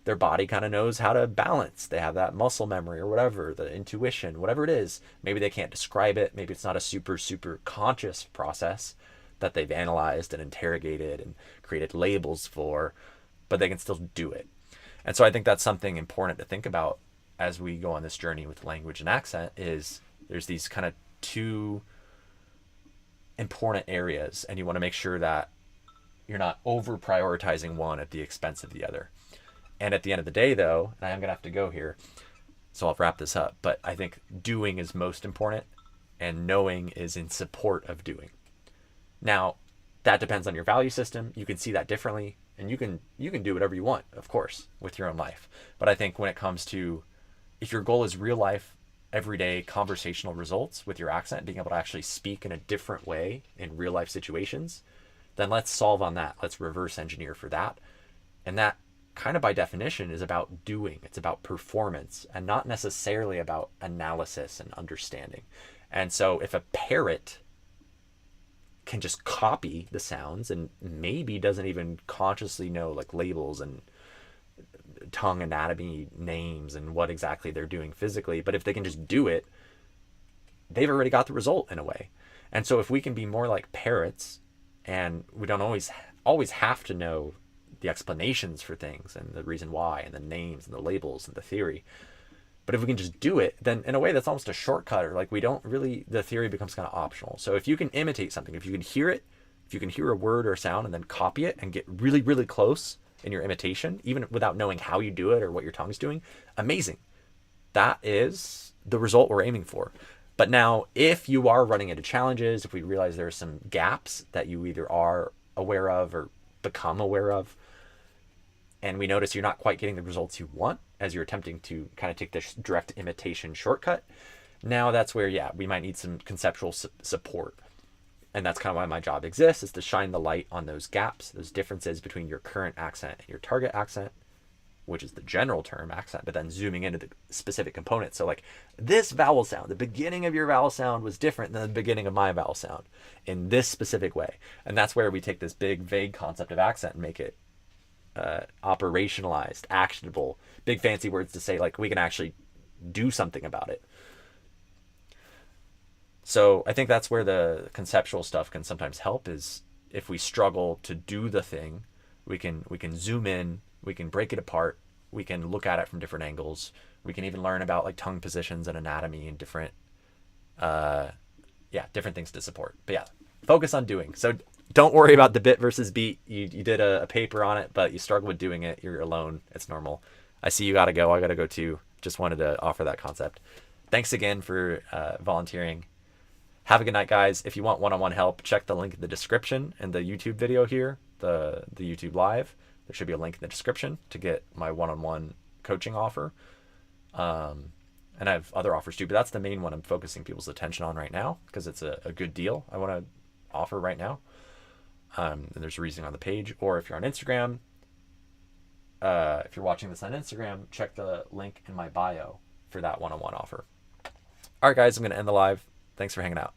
their body kind of knows how to balance. They have that muscle memory or whatever, the intuition, whatever it is. Maybe they can't describe it. Maybe it's not a super conscious process that they've analyzed and interrogated and created labels for, but they can still do it. And so I think that's something important to think about as we go on this journey with language and accent, is there's these kind of two important areas, and you want to make sure that you're not over prioritizing one at the expense of the other. And at the end of the day though, and I'm gonna have to go here, so I'll wrap this up, but I think doing is most important and knowing is in support of doing. Now, that depends on your value system. You can see that differently, and you can do whatever you want, of course, with your own life. But I think when it comes to, if your goal is real life, everyday conversational results with your accent, being able to actually speak in a different way in real life situations, then let's solve on that. Let's reverse engineer for that. And that kind of by definition is about doing. It's about performance and not necessarily about analysis and understanding. And so if a parrot can just copy the sounds and maybe doesn't even consciously know like labels and tongue anatomy names and what exactly they're doing physically, but if they can just do it, they've already got the result in a way. And so if we can be more like parrots, and we don't always have to know the explanations for things and the reason why and the names and the labels and the theory, but if we can just do it, then in a way that's almost a shortcut, or like the theory becomes kind of optional. So if you can imitate something, if you can hear it, if you can hear a word or a sound and then copy it and get really, really close in your imitation, even without knowing how you do it or what your tongue's doing, amazing. That is the result we're aiming for. But now, if you are running into challenges, if we realize there are some gaps that you either are aware of or become aware of, and we notice you're not quite getting the results you want as you're attempting to kind of take this direct imitation shortcut, now that's where, yeah, we might need some conceptual support. And that's kind of why my job exists, is to shine the light on those gaps, those differences between your current accent and your target accent, which is the general term accent, but then zooming into the specific components. So like this vowel sound, the beginning of your vowel sound was different than the beginning of my vowel sound in this specific way. And that's where we take this big, vague concept of accent and make it operationalized, actionable, big fancy words to say like we can actually do something about it. So I think that's where the conceptual stuff can sometimes help, is if we struggle to do the thing, we can zoom in, we can break it apart, we can look at it from different angles, we can even learn about like tongue positions and anatomy and different different things to support. But yeah, focus on doing. So don't worry about the bit versus beat. You did a paper on it, but you struggle with doing it. You're alone. It's normal. I see you gotta go. I gotta go too. Just wanted to offer that concept. Thanks again for volunteering. Have a good night, guys. If you want one-on-one help, check the link in the description and the YouTube video here, the YouTube live. There should be a link in the description to get my one-on-one coaching offer. And I have other offers too, but that's the main one I'm focusing people's attention on right now because it's a good deal I want to offer right now. And there's a reason on the page. Or if you're on Instagram, if you're watching this on Instagram, check the link in my bio for that one-on-one offer. All right, guys, I'm going to end the live. Thanks for hanging out.